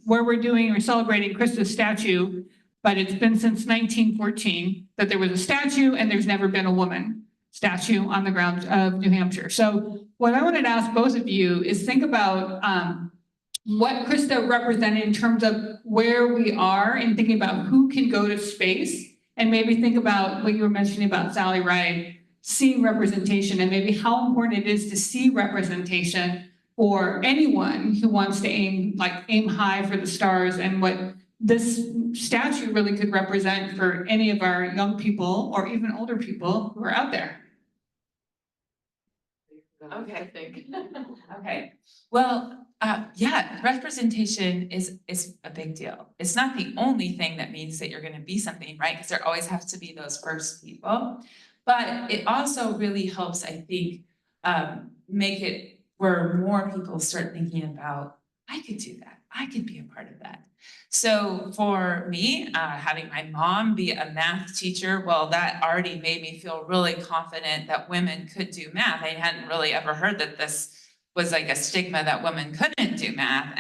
where we're celebrating Christa's statue, but it's been since 1914 that there was a statue and there's never been a woman statue on the grounds of New Hampshire. So what I wanted to ask both of you is think about what Christa represented in terms of where we are and thinking about who can go to space, and maybe think about what you were mentioning about Sally Ride, seeing representation, and maybe how important it is to see representation for anyone who wants to aim high for the stars, and what this statue really could represent for any of our young people or even older people who are out there. Okay, I think. Okay, well, yeah, representation is a big deal. It's not the only thing that means that you're going to be something, right? Because there always have to be those first people. But it also really helps, I think, make it where more people start thinking about, I could do that. I could be a part of that. So for me, having my mom be a math teacher, well, that already made me feel really confident that women could do math. I hadn't really ever heard that this was like a stigma that women couldn't do math,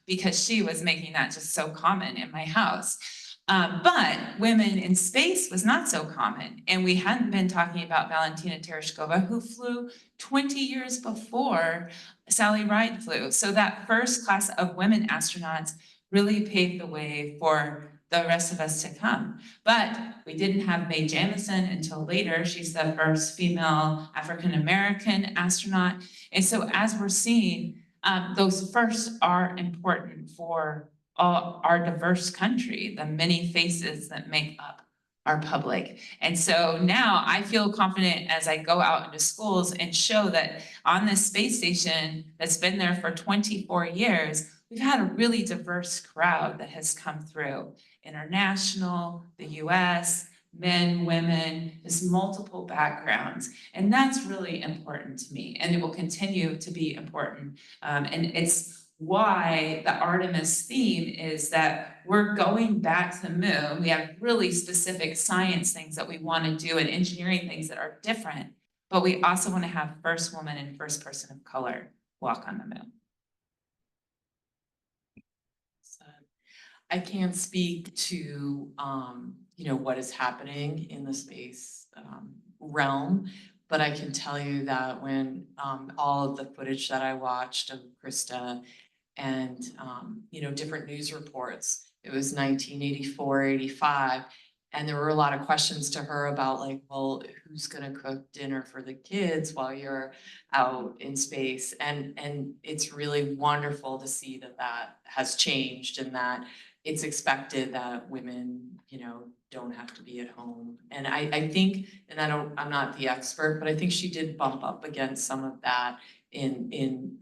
because she was making that just so common in my house. But women in space was not so common. And we hadn't been talking about Valentina Tereshkova, who flew 20 years before Sally Ride flew. So that first class of women astronauts really paved the way for the rest of us to come. But we didn't have Mae Jemison until later. She's the first female African-American astronaut. And so as we're seeing, those firsts are important for our diverse country, the many faces that make up our public. And so now I feel confident as I go out into schools and show that on this space station that's been there for 24 years, we've had a really diverse crowd that has come through. International, the US, men, women, there's multiple backgrounds. And that's really important to me. And it will continue to be important. And it's why the Artemis theme is that we're going back to the moon. We have really specific science things that we want to do and engineering things that are different, but we also want to have first woman and first person of color walk on the moon. I can't speak to, what is happening in the space realm, but I can tell you that when all of the footage that I watched of Christa and, different news reports, it was 1984, 85, and there were a lot of questions to her about like, well, who's gonna cook dinner for the kids while you're out in space? And it's really wonderful to see that that has changed and that it's expected that women, don't have to be at home. And I think, and I'm not the expert, but I think she did bump up against some of that in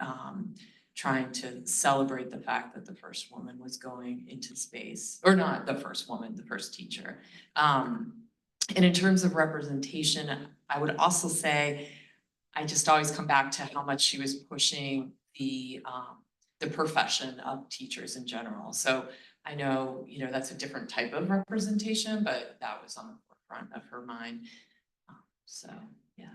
trying to celebrate the fact that the first woman was going into space, or not the first woman, the first teacher. And in terms of representation, I would also say, I just always come back to how much she was pushing the profession of teachers in general. So I know, that's a different type of representation, but that was on the forefront of her mind. So, yeah.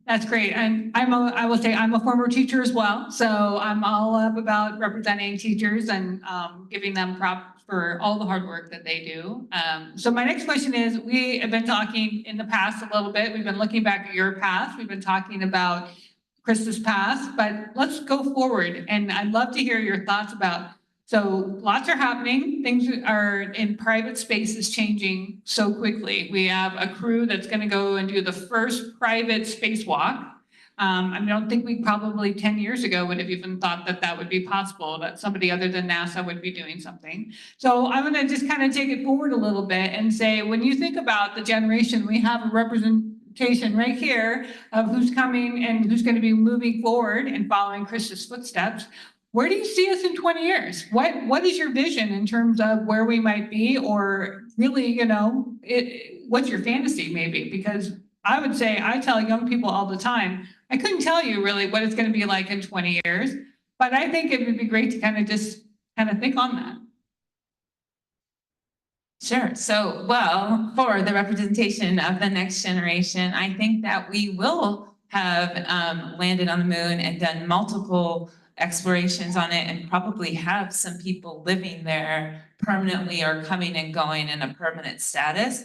That's great. And I will say I'm a former teacher as well. So I'm all up about representing teachers and giving them props for all the hard work that they do. So my next question is, we have been talking in the past a little bit. We've been looking back at your past. We've been talking about Christa's past, but let's go forward. And I'd love to hear your thoughts about, so lots are happening. Things are in private spaces changing so quickly. We have a crew that's going to go and do the first private spacewalk. I don't think we probably 10 years ago would have even thought that that would be possible, that somebody other than NASA would be doing something. So I'm going to just kind of take it forward a little bit and say, when you think about the generation, we have a representation right here of who's coming and who's going to be moving forward and following Christa's footsteps. Where do you see us in 20 years? What is your vision in terms of where we might be, or really, what's your fantasy maybe? Because I would say, I tell young people all the time, I couldn't tell you really what it's going to be like in 20 years, but I think it would be great to kind of think on that. Sure. So, well, for the representation of the next generation, I think that we will have landed on the moon and done multiple explorations on it and probably have some people living there permanently or coming and going in a permanent status.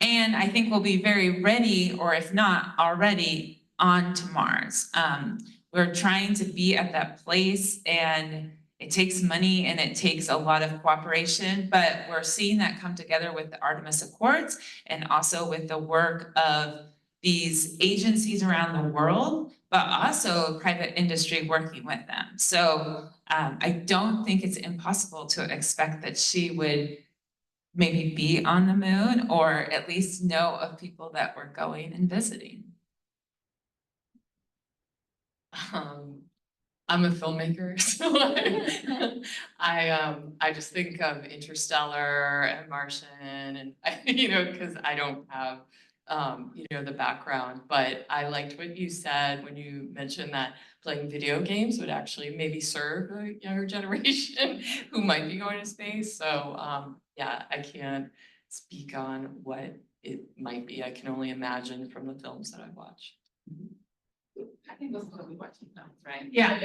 And I think we'll be very ready, or if not already, on to Mars. We're trying to be at that place, and it takes money and it takes a lot of cooperation, but we're seeing that come together with the Artemis Accords and also with the work of these agencies around the world, but also private industry working with them. So I don't think it's impossible to expect that she would maybe be on the moon, or at least know of people that were going and visiting. I'm a filmmaker, so I just think of Interstellar and Martian, and because I don't have the background, but I liked what you said when you mentioned that playing video games would actually maybe serve the younger generation who might be going to space. So yeah, I can't speak on what it might be. I can only imagine from the films that I've watched. I think that's what we watch films, right? Yeah,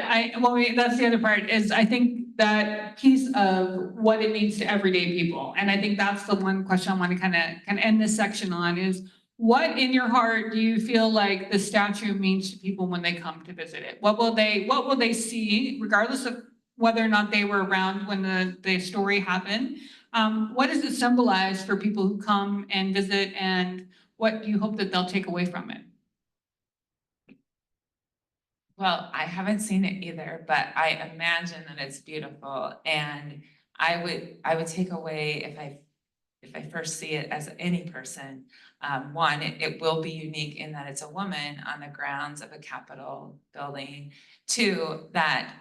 that's the other part, is I think that piece of what it means to everyday people. And I think that's the one question I want to kind of end this section on, is what in your heart do you feel like the statue means to people when they come to visit it? What will they see, regardless of whether or not they were around when the story happened? What does it symbolize for people who come and visit, and what do you hope that they'll take away from it? Well, I haven't seen it either, but I imagine that it's beautiful. And I would take away, if I if I first see it as any person, one, it will be unique in that it's a woman on the grounds of a Capitol building. Two, that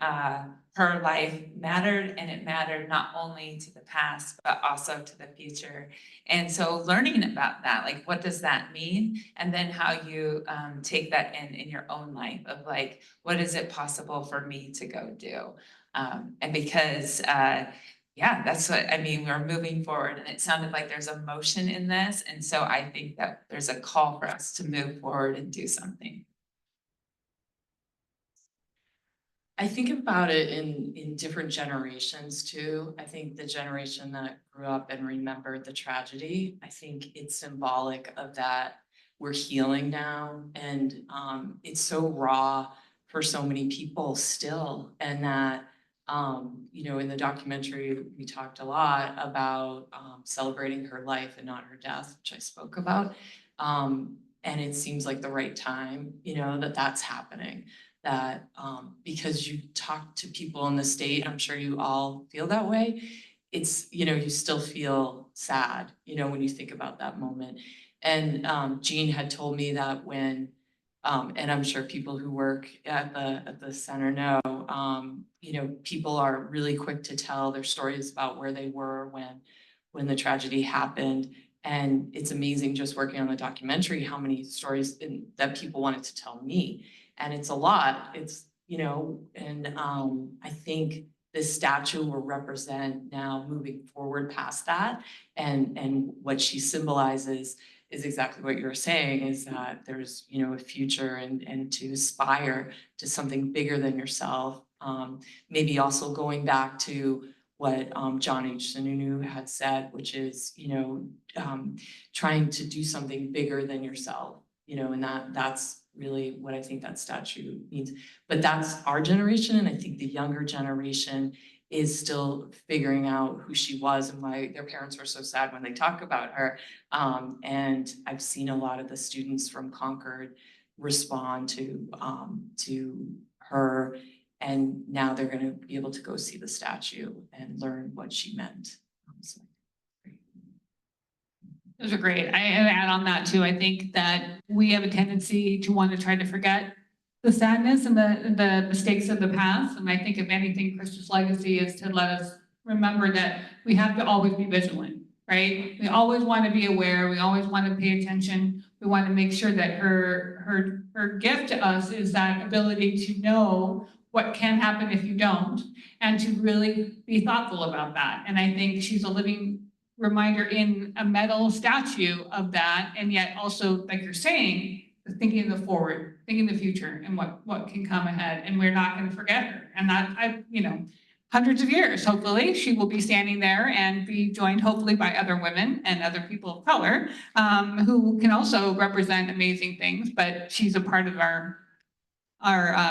her life mattered, and it mattered not only to the past, but also to the future. And so learning about that, like, what does that mean? And then how you take that in your own life of like, what is it possible for me to go do? And because yeah, that's what, I mean, we're moving forward, and it sounded like there's emotion in this. And so I think that there's a call for us to move forward and do something. I think about it in different generations too. I think the generation that grew up and remembered the tragedy, I think it's symbolic of that we're healing now, and it's so raw for so many people still, and that you know, in the documentary we talked a lot about celebrating her life and not her death, which I spoke about, and it seems like the right time, you know, that that's happening. That because you talk to people in the state, I'm sure you all feel that way. It's, you know, you still feel sad, you know, when you think about that moment. And Jean had told me that when, and I'm sure people who work at the center know, you know, people are really quick to tell their stories about where they were when the tragedy happened. And it's amazing just working on the documentary, how many stories that people wanted to tell me. And it's a lot, it's, you know, and I think this statue will represent now moving forward past that. And what she symbolizes is exactly what you're saying, is that there's, you know, a future and to aspire to something bigger than yourself. Maybe also going back to what John H. Sununu had said, which is, you know, trying to do something bigger than yourself, you know, and that's really what I think that statue means. But that's our generation, and I think the younger generation is still figuring out who she was and why their parents were so sad when they talk about her. And I've seen a lot of the students from Concord respond to her, and now they're going to be able to go see the statue and learn what she meant. So. Those are great. I add on that too. I think that we have a tendency to want to try to forget the sadness and the mistakes of the past. And I think if anything, Krista's legacy is to let us remember that we have to always be vigilant, right? We always want to be aware. We always want to pay attention. We want to make sure that her gift to us is that ability to know what can happen if you don't, and to really be thoughtful about that. And I think she's a living reminder in a metal statue of that, and yet also, like you're saying, thinking the forward, thinking the future, and what can come ahead, and we're not going to forget her. And that, you know, hundreds of years, hopefully, she will be standing there and be joined, hopefully, by other women and other people of color who can also represent amazing things. But she's a part of our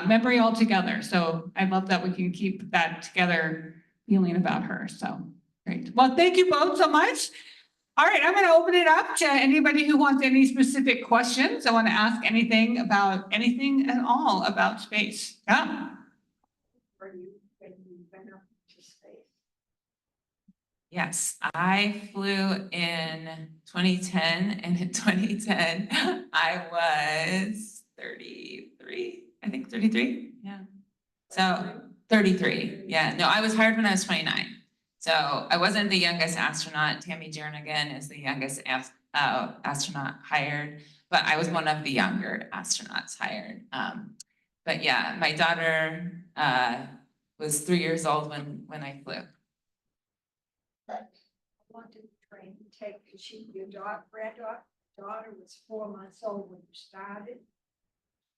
memory altogether. So I love that we can keep that together, feeling about her. So. Great. Well, thank you both so much. All right, I'm going to open it up to anybody who wants any specific questions. I want to ask anything at all about space. Yeah. Yes, I flew in 2010, and in 2010, I was 33, I think 33. Yeah. So 33. Yeah. No, I was hired when I was 29. So I wasn't the youngest astronaut. Tammy Jernigan is the youngest astronaut hired, but I was one of the younger astronauts hired. But yeah, my daughter was 3 years old when I flew. I wanted to train to take, your granddaughter was 4 months old when you started.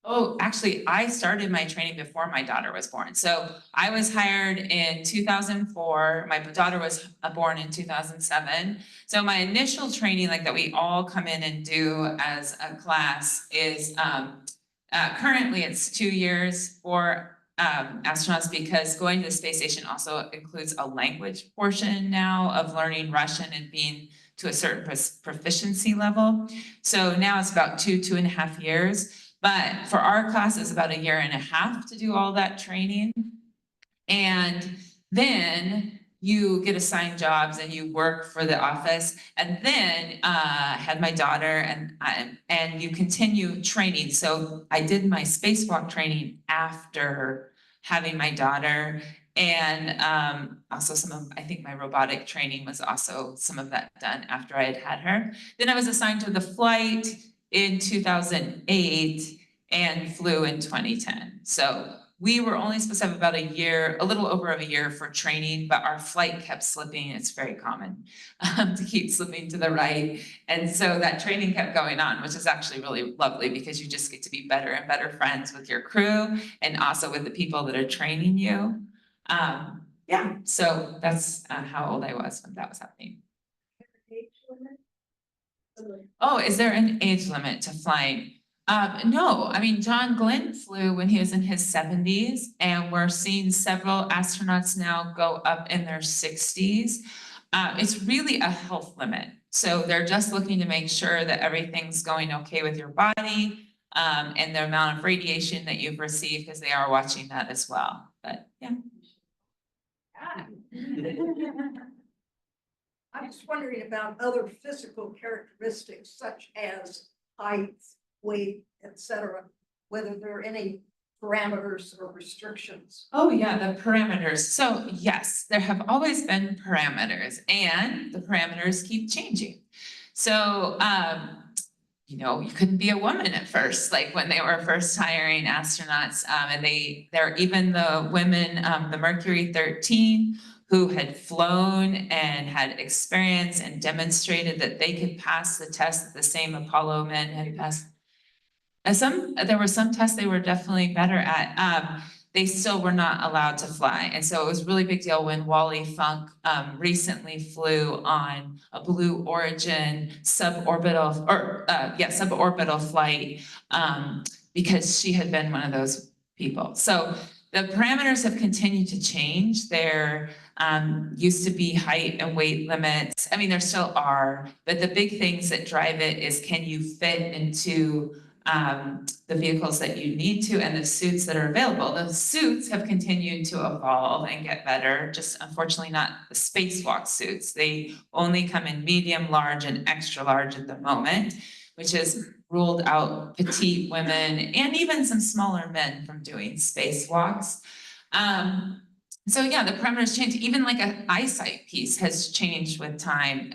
Oh, actually, I started my training before my daughter was born. So I was hired in 2004. My daughter was born in 2007. So my initial training, like that we all come in and do as a class, is currently it's 2 years for astronauts, because going to the space station also includes a language portion now of learning Russian and being to a certain proficiency level. So now it's about 2.5 years. But for our class, it's about 1.5 years to do all that training. And then you get assigned jobs and you work for the office. And then had my daughter and you continue training. So I did my spacewalk training after having my daughter. And also I think my robotic training was also some of that done after I had her. Then I was assigned to the flight in 2008 and flew in 2010. So we were only supposed to have about a year, a little over a year for training, but our flight kept slipping. It's very common to keep slipping to the right. And so that training kept going on, which is actually really lovely because you just get to be better and better friends with your crew and also with the people that are training you. Yeah, so that's how old I was when that was happening. Oh, is there an age limit to flying? No, I mean, John Glenn flew when he was in his 70s, and we're seeing several astronauts now go up in their 60s. It's really a health limit. So they're just looking to make sure that everything's going okay with your body, and the amount of radiation that you've received, because they are watching that as well. But yeah. I'm just wondering about other physical characteristics such as height, weight, etc., whether there are any parameters or restrictions. Oh yeah, the parameters. So yes, there have always been parameters, and the parameters keep changing. So you know, you couldn't be a woman at first, like when they were first hiring astronauts, and they're even the women, the Mercury 13, who had flown and had experience and demonstrated that they could pass the test that the same Apollo men had passed. There were some tests they were definitely better at. They still were not allowed to fly. And so it was a really big deal when Wally Funk recently flew on a Blue Origin suborbital flight because she had been one of those people. So the parameters have continued to change. There used to be height and weight limits. I mean, there still are, but the big things that drive it is, can you fit into the vehicles that you need to and the suits that are available. The suits have continued to evolve and get better, just unfortunately not the spacewalk suits. They only come in medium, large, and extra large at the moment, which has ruled out petite women and even some smaller men from doing spacewalks. So yeah, the parameters change. Even like an eyesight piece has changed with time.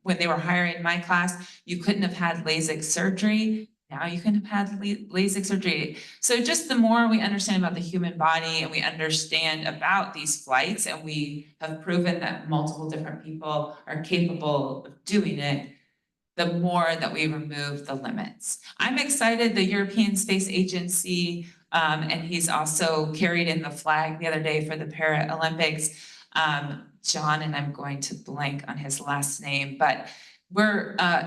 When they were hiring my class, you couldn't have had LASIK surgery. Now you can have had LASIK surgery. So just the more we understand about the human body and we understand about these flights, and we have proven that multiple different people are capable of doing it, the more that we remove the limits. I'm excited the European Space Agency, and he's also carried in the flag the other day for the Paralympics. John, and I'm going to blank on his last name, but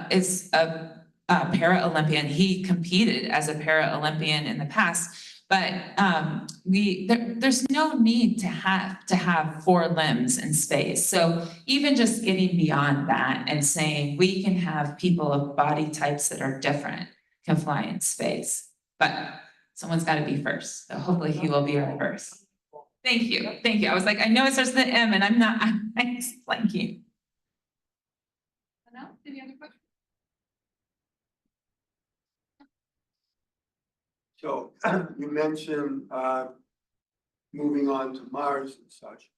is a Paralympian. He competed as a Paralympian in the past, but there's no need to have 4 limbs in space. So even just getting beyond that and saying we can have people of body types that are different can fly in space, but someone's got to be first. So hopefully he will be our first. Thank you. Thank you. I was like, I know it starts with an M and I'm blanking. No? Any other questions? So you mentioned moving on to Mars and such.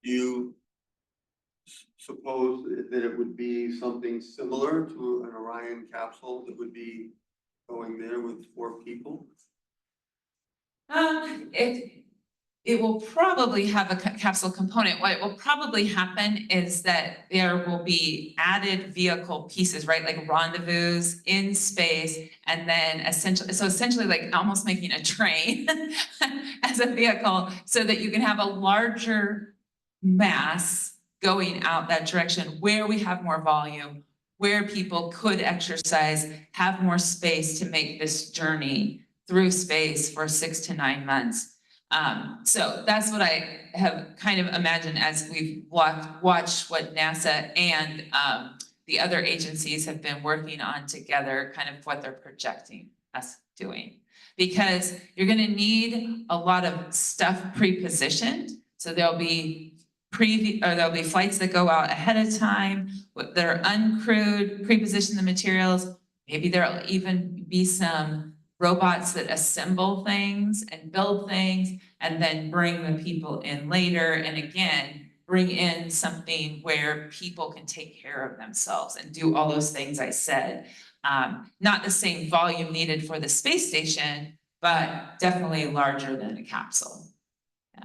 Do you suppose that it would be something similar to an Orion capsule that would be going there with 4 people? It will probably have a capsule component. What will probably happen is that there will be added vehicle pieces, right? Like rendezvous in space, and then essentially like almost making a train as a vehicle so that you can have a larger mass going out that direction where we have more volume, where people could exercise, have more space to make this journey through space for 6 to 9 months. So that's what I have kind of imagined as we've watched what NASA and the other agencies have been working on together, kind of what they're projecting us doing. Because you're going to need a lot of stuff pre-positioned. So there'll be there'll be flights that go out ahead of time, that are uncrewed, pre-position the materials. Maybe there'll even be some robots that assemble things and build things and then bring the people in later. And again, bring in something where people can take care of themselves and do all those things I said. Not the same volume needed for the space station, but definitely larger than a capsule. Yeah,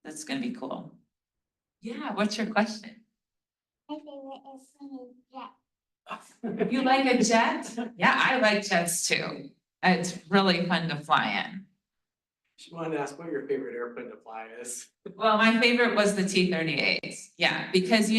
that's gonna be cool. Yeah, what's your question? My favorite is jet. You like a jet? Yeah, I like jets too. It's really fun to fly in. She wanted to ask what your favorite airplane to fly is. Well, my favorite was the T-38. Yeah, because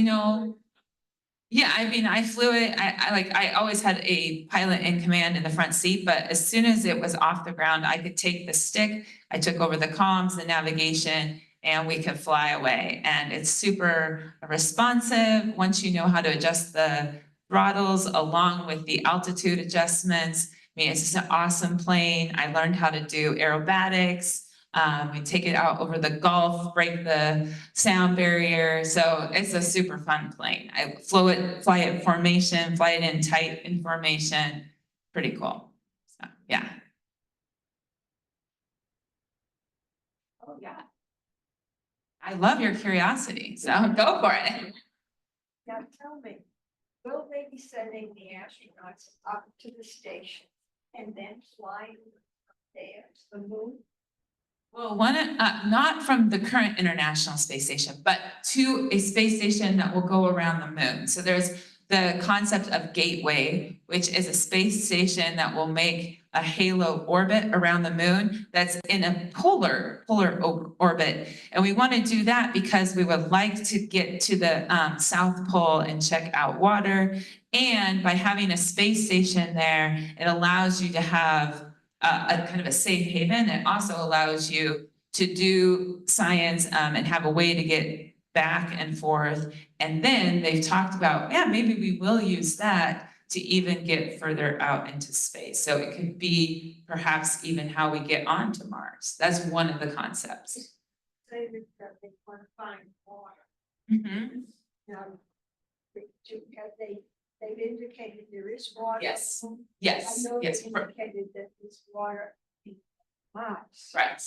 yeah, I mean, I flew it. I always had a pilot in command in the front seat, but as soon as it was off the ground, I could take the stick. I took over the comms, the navigation, and we could fly away. And it's super responsive once you know how to adjust the throttles along with the altitude adjustments. I mean, it's just an awesome plane. I learned how to do aerobatics. We take it out over the Gulf, break the sound barrier. So it's a super fun plane. I fly it formation, fly it in tight in formation. Pretty cool. So, yeah. Oh, yeah. I love your curiosity, so go for it. Now tell me, will they be sending the astronauts up to the station and then flying there to the moon? Well, not from the current International Space Station, but to a space station that will go around the moon. So there's the concept of Gateway, which is a space station that will make a halo orbit around the moon that's in a polar orbit. And we want to do that because we would like to get to the South Pole and check out water. And by having a space station there, it allows you to have a kind of a safe haven. It also allows you to do science and have a way to get back and forth. And then they've talked about, yeah, maybe we will use that to even get further out into space. So it could be perhaps even how we get onto Mars. That's one of the concepts. Say that they want to find water. Mm-hmm. Now, they've indicated there is water. Yes. I know Yes. they indicated that there's water in Mars. Right.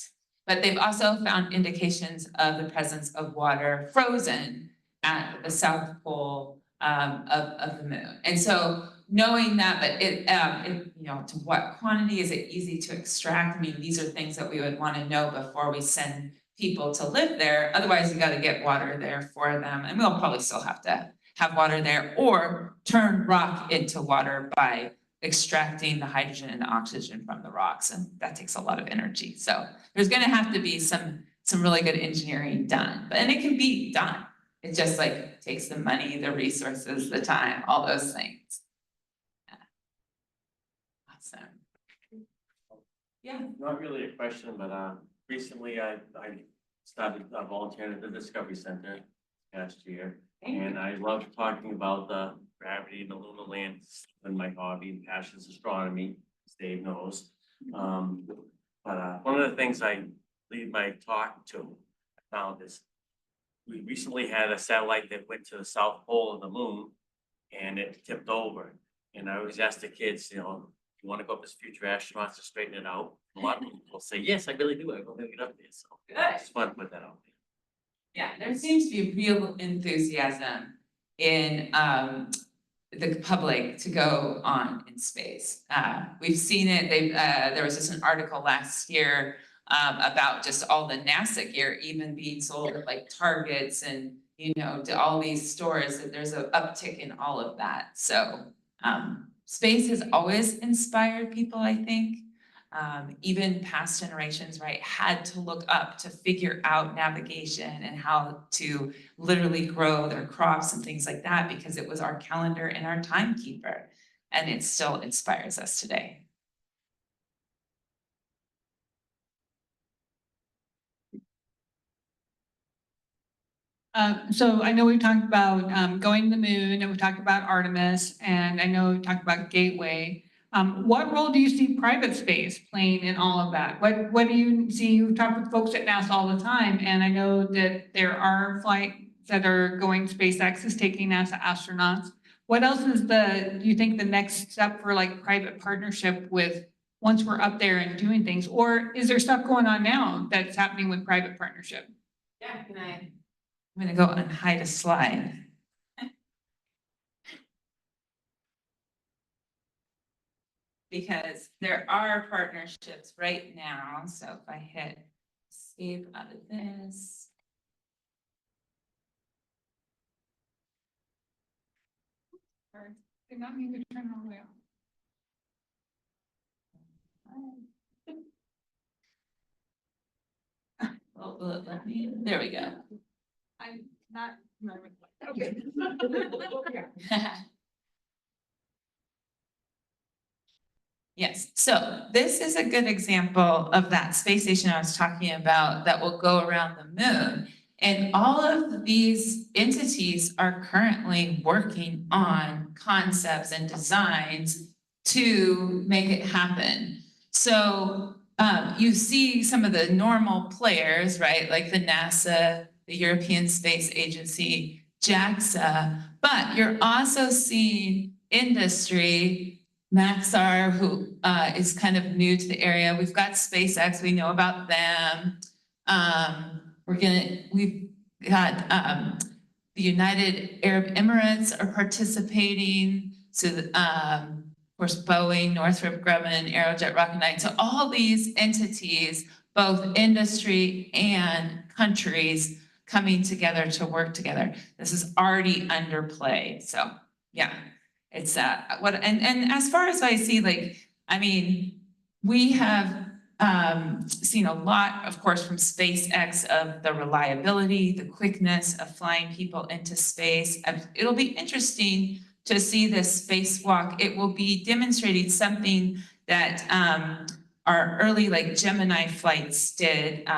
But they've also found indications of the presence of water frozen at the South Pole of the moon. And so knowing that, but to what quantity is it easy to extract? I mean, these are things that we would want to know before we send people to live there. Otherwise, you got to get water there for them. And we'll probably still have to have water there or turn rock into water by extracting the hydrogen and the oxygen from the rocks. And that takes a lot of energy. So there's going to have to be some really good engineering done, and it can be done. It just takes the money, the resources, the time, all those things. Yeah. Awesome. Yeah. Not really a question, but recently I started volunteering at the Discovery Center last year. And I love talking about the gravity and the lunar lands and my hobby and passion is astronomy, as Dave knows. But one of the things I lead my talk to, I found is we recently had a satellite that went to the South Pole of the moon and it tipped over. And I always ask the kids, you want to go up as future astronauts to straighten it out? A lot of people say, yes, I really do. I want to get up there. So it's fun to put that out there. Yeah, there seems to be real enthusiasm in the public to go on in space. We've seen it. There was just an article last year about just all the NASA gear even being sold at Targets and to all these stores. That there's an uptick in all of that. So space has always inspired people, I think. Even past generations, right, had to look up to figure out navigation and how to literally grow their crops and things like that because it was our calendar and our timekeeper, and it still inspires us today. So I know we've talked about going to the moon, and we talked about Artemis, and I know we talked about Gateway. What role do you see private space playing in all of that? What do you see? You talk with folks at NASA all the time, and I know that there are flights that are going, SpaceX is taking NASA astronauts. What else is do you think the next step for like private partnership with once we're up there and doing things? Or is there stuff going on now that's happening with private partnership? Yeah, I'm gonna go and hide a slide. Because there are partnerships right now, so if I hit escape out of this. Did not mean to turn all the way off. Well, let me, there we go. I'm not. Okay. Yes, so this is a good example of that space station I was talking about that will go around the moon. And all of these entities are currently working on concepts and designs to make it happen. So you see some of the normal players, right? Like the NASA, the European Space Agency, JAXA, but you're also seeing industry, Maxar, who is kind of new to the area. We've got SpaceX, we know about them. We've got the United Arab Emirates are participating. So, of course, Boeing, Northrop Grumman, Aerojet Rocketdyne. So all these entities, both industry and countries, coming together to work together. This is already under play. So, yeah. It's and as far as I see, like, I mean, we have seen a lot, of course, from SpaceX of the reliability, the quickness of flying people into space. It'll be interesting to see this spacewalk. It will be demonstrating something that our early like Gemini flights did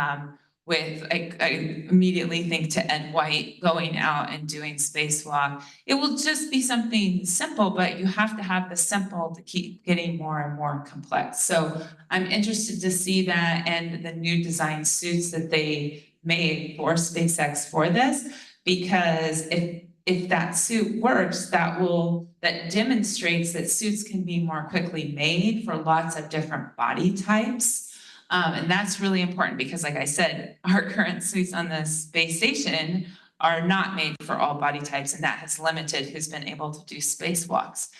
with, I immediately think to Ed White going out and doing spacewalk. It will just be something simple, but you have to have the simple to keep getting more and more complex. So I'm interested to see that and the new design suits that they made for SpaceX for this, because if that suit works, that demonstrates that suits can be more quickly made for lots of different body types. And that's really important because, like I said, our current suits on the space station are not made for all body types, and that has limited who's been able to do spacewalks.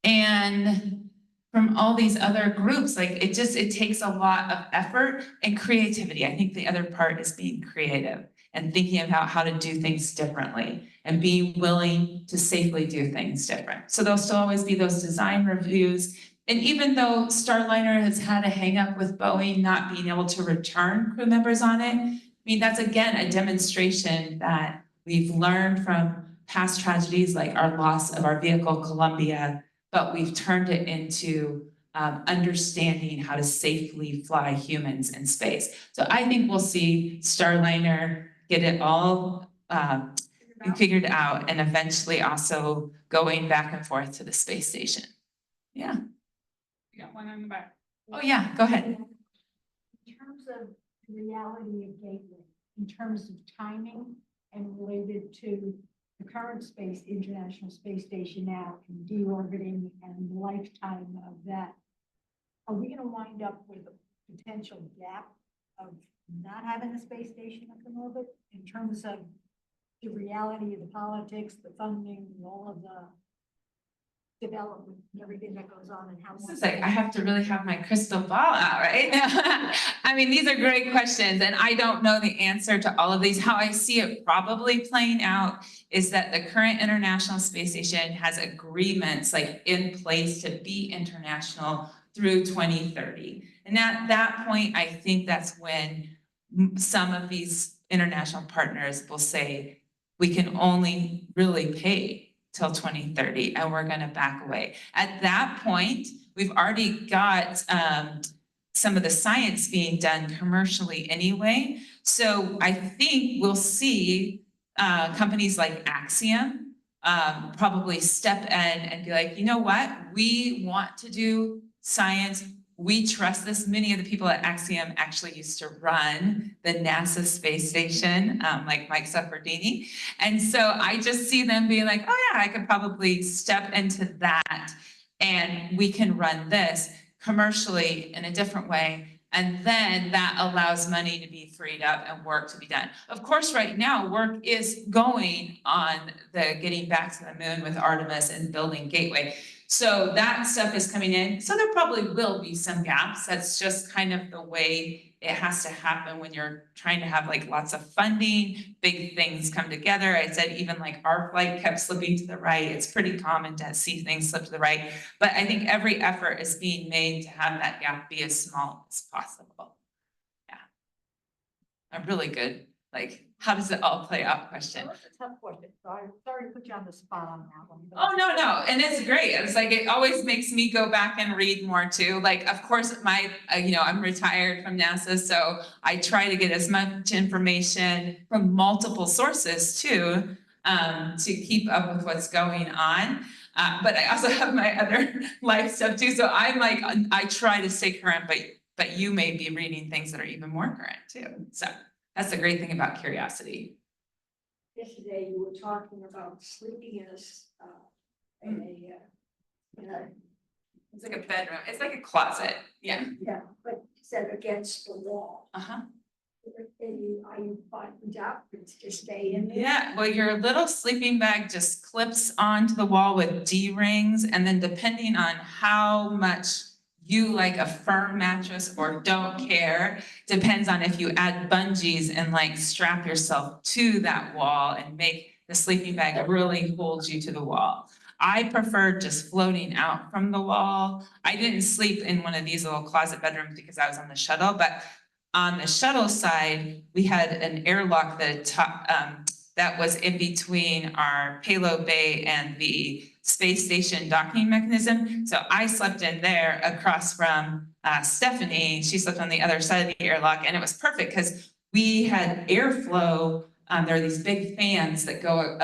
And from all these other groups, like it takes a lot of effort and creativity. I think the other part is being creative and thinking about how to do things differently and being willing to safely do things different. So there'll still always be those design reviews. And even though Starliner has had a hang up with Boeing not being able to return crew members on it, I mean, that's again a demonstration that we've learned from past tragedies like our loss of our vehicle Columbia, but we've turned it into understanding how to safely fly humans in space. So I think we'll see Starliner get it all figured out and eventually also going back and forth to the space station. Yeah. You got one on the back. Oh, yeah, go ahead. In terms of the reality of Gateway, in terms of timing and related to the current International Space Station now and deorbiting and the lifetime of that, are we gonna wind up with a potential gap of not having a space station up in orbit in terms of the reality of the politics, the funding, and all of the development and everything that goes on and how. This is like, I have to really have my crystal ball out, right? I mean, these are great questions and I don't know the answer to all of these. How I see it probably playing out is that the current International Space Station has agreements like in place to be international through 2030. And at that point, I think that's when some of these international partners will say, we can only really pay till 2030 and we're gonna back away. At that point, we've already got some of the science being done commercially anyway. So I think we'll see companies like Axiom probably step in and be like, you know what? We want to do science. We trust this. Many of the people at Axiom actually used to run the NASA space station, like Mike Saffordini. And so I just see them being like, oh yeah, I could probably step into that and we can run this commercially in a different way. And then that allows money to be freed up and work to be done. Of course, right now, work is going on the getting back to the moon with Artemis and building Gateway. So that stuff is coming in. So there probably will be some gaps. That's just kind of the way it has to happen when you're trying to have like lots of funding, big things come together. I said even like our flight kept slipping to the right. It's pretty common to see things slip to the right. But I think every effort is being made to have that gap be as small as possible. Yeah. A really good, like, how does it all play out question. That's a tough question. Sorry to put you on the spot on that one. Oh, no. And it's great. It's like, it always makes me go back and read more too. Like, of course, I'm retired from NASA, so I try to get as much information from multiple sources too, to keep up with what's going on. But I also have my other life stuff too. So I'm like, I try to stay current, but you may be reading things that are even more current too. So that's the great thing about curiosity. Yesterday, you were talking about sleeping in it's like a bedroom. It's like a closet. Yeah. Yeah, but set against the wall. Uh-huh. Are you finding out to stay in there? Yeah, well, your little sleeping bag just clips onto the wall with D-rings, and then depending on how much you like a firm mattress or don't care, depends on if you add bungees and like strap yourself to that wall and make the sleeping bag really hold you to the wall. I prefer just floating out from the wall. I didn't sleep in one of these little closet bedrooms because I was on the shuttle, but on the shuttle side, we had an airlock that was in between our payload bay and the space station docking mechanism. So I slept in there across from Stephanie. She slept on the other side of the airlock, and it was perfect because we had airflow. There are these big fans that go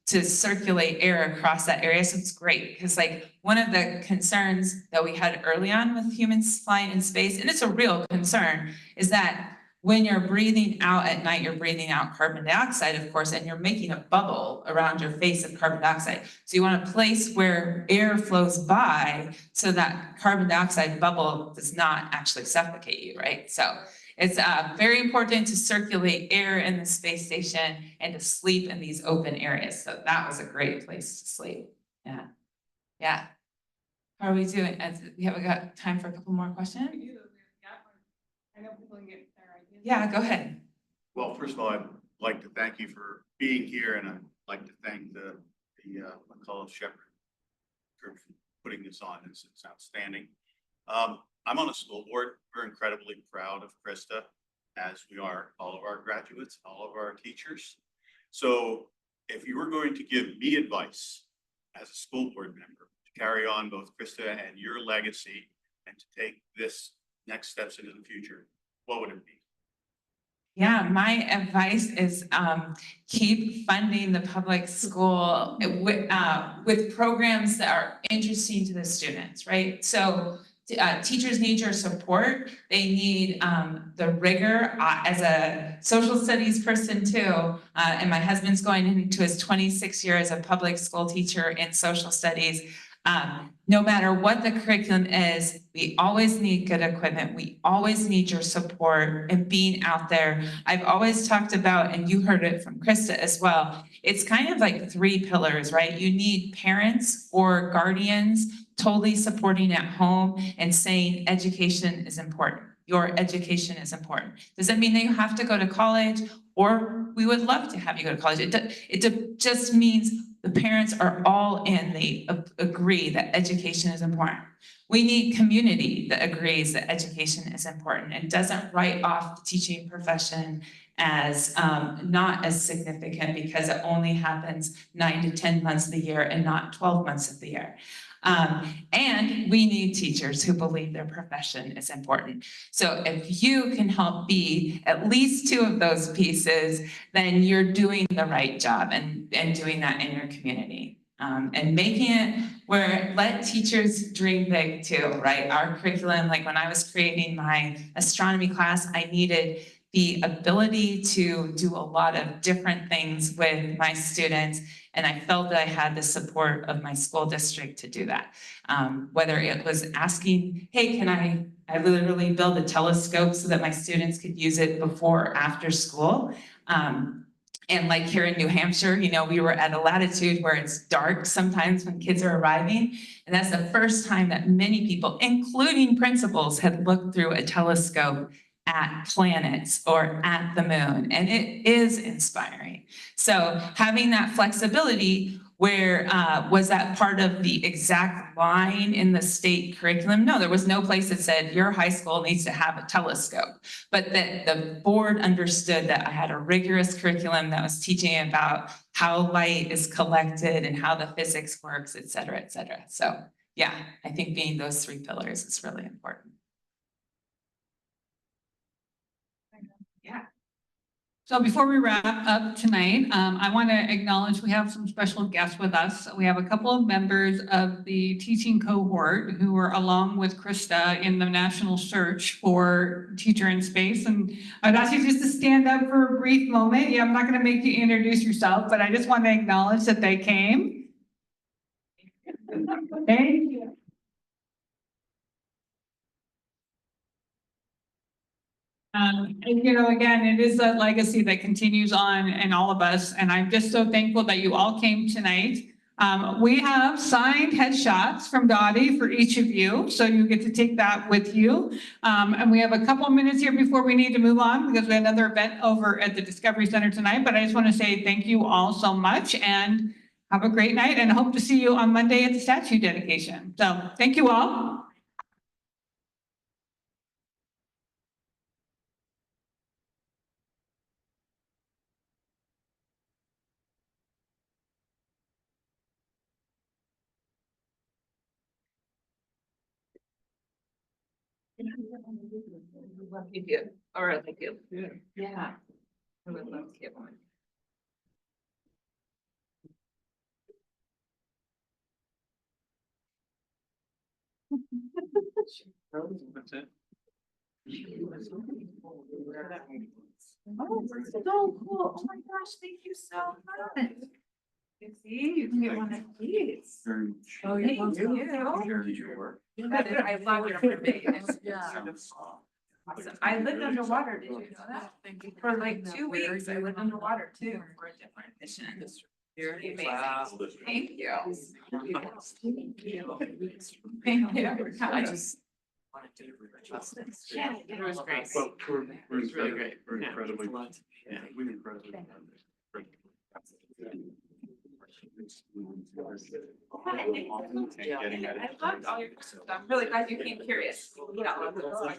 to circulate air across that area. So it's great because like one of the concerns that we had early on with humans flying in space, and it's a real concern, is that when you're breathing out at night, you're breathing out carbon dioxide, of course, and you're making a bubble around your face of carbon dioxide. So you want a place where air flows by so that carbon dioxide bubble does not actually suffocate you, right? So it's very important to circulate air in the space station and to sleep in these open areas. So that was a great place to sleep. Yeah. Yeah. How are we doing? We haven't got time for a couple more questions? I know people can get their ideas. Yeah, go ahead. Well, first of all, I'd like to thank you for being here, and I'd like to thank the McAuliffe-Shepard for putting this on. It's outstanding. I'm on a school board. We're incredibly proud of Christa, as we are all of our graduates, all of our teachers. So if you were going to give me advice as a school board member to carry on both Christa and your legacy and to take this next steps into the future, what would it be? Yeah, my advice is keep funding the public school with programs that are interesting to the students, right? So teachers need your support. They need the rigor. As a social studies person too, and my husband's going into his 26th year as a public school teacher in social studies. No matter what the curriculum is, we always need good equipment. We always need your support and being out there. I've always talked about, and you heard it from Christa as well, it's kind of like 3 pillars, right? You need parents or guardians totally supporting at home and saying education is important. Your education is important. Does that mean that you have to go to college? Or we would love to have you go to college. It just means the parents are all in, they agree that education is important. We need community that agrees that education is important and doesn't write off the teaching profession as not as significant because it only happens 9 to 10 months of the year and not 12 months of the year. And we need teachers who believe their profession is important. So if you can help be at least two of those pieces, then you're doing the right job and doing that in your community. And making it where let teachers dream big too, right? Our curriculum, like when I was creating my astronomy class, I needed the ability to do a lot of different things with my students. And I felt that I had the support of my school district to do that. Whether it was asking, hey, can I literally build a telescope so that my students could use it before or after school? And like here in New Hampshire, you know, we were at a latitude where it's dark sometimes when kids are arriving. And that's the first time that many people, including principals, had looked through a telescope at planets or at the moon. And it is inspiring. So having that flexibility where, was that part of the exact line in the state curriculum? No, there was no place that said your high school needs to have a telescope, but that the board understood that I had a rigorous curriculum that was teaching about how light is collected and how the physics works, et cetera, et cetera. So yeah, I think being those three pillars is really important. Yeah. So before we wrap up tonight, I want to acknowledge we have some special guests with us. We have a couple of members of the teaching cohort who were along with Christa in the national search for Teacher in Space. And I'd ask you just to stand up for a brief moment. Yeah, I'm not going to make you introduce yourself, but I just want to acknowledge that they came. Thank you. And you know, again, it is a legacy that continues on in all of us. And I'm just so thankful that you all came tonight. We have signed headshots from Dottie for each of you. So you get to take that with you. And we have a couple of minutes here before we need to move on because we have another event over at the Discovery Center tonight. But I just want to say thank you all so much and have a great night and hope to see you on Monday at the statue dedication. So thank you all. Love you do, or I think you. Yeah. I would love to get one. That's it. Oh, so cool. Oh my gosh, thank you so much. See, you can get one of these. Oh, thank you. I love your videos. Awesome. I lived underwater, did you know that? For like 2 weeks, I lived underwater too for a different mission. You're amazing. Thank you. Thank you. I just wanted to trust this. Yeah, it was great. Well, we're really great. We're incredibly. Yeah, we're incredibly. I loved all your stuff. I'm really glad you came curious. Yeah, I love it. Well,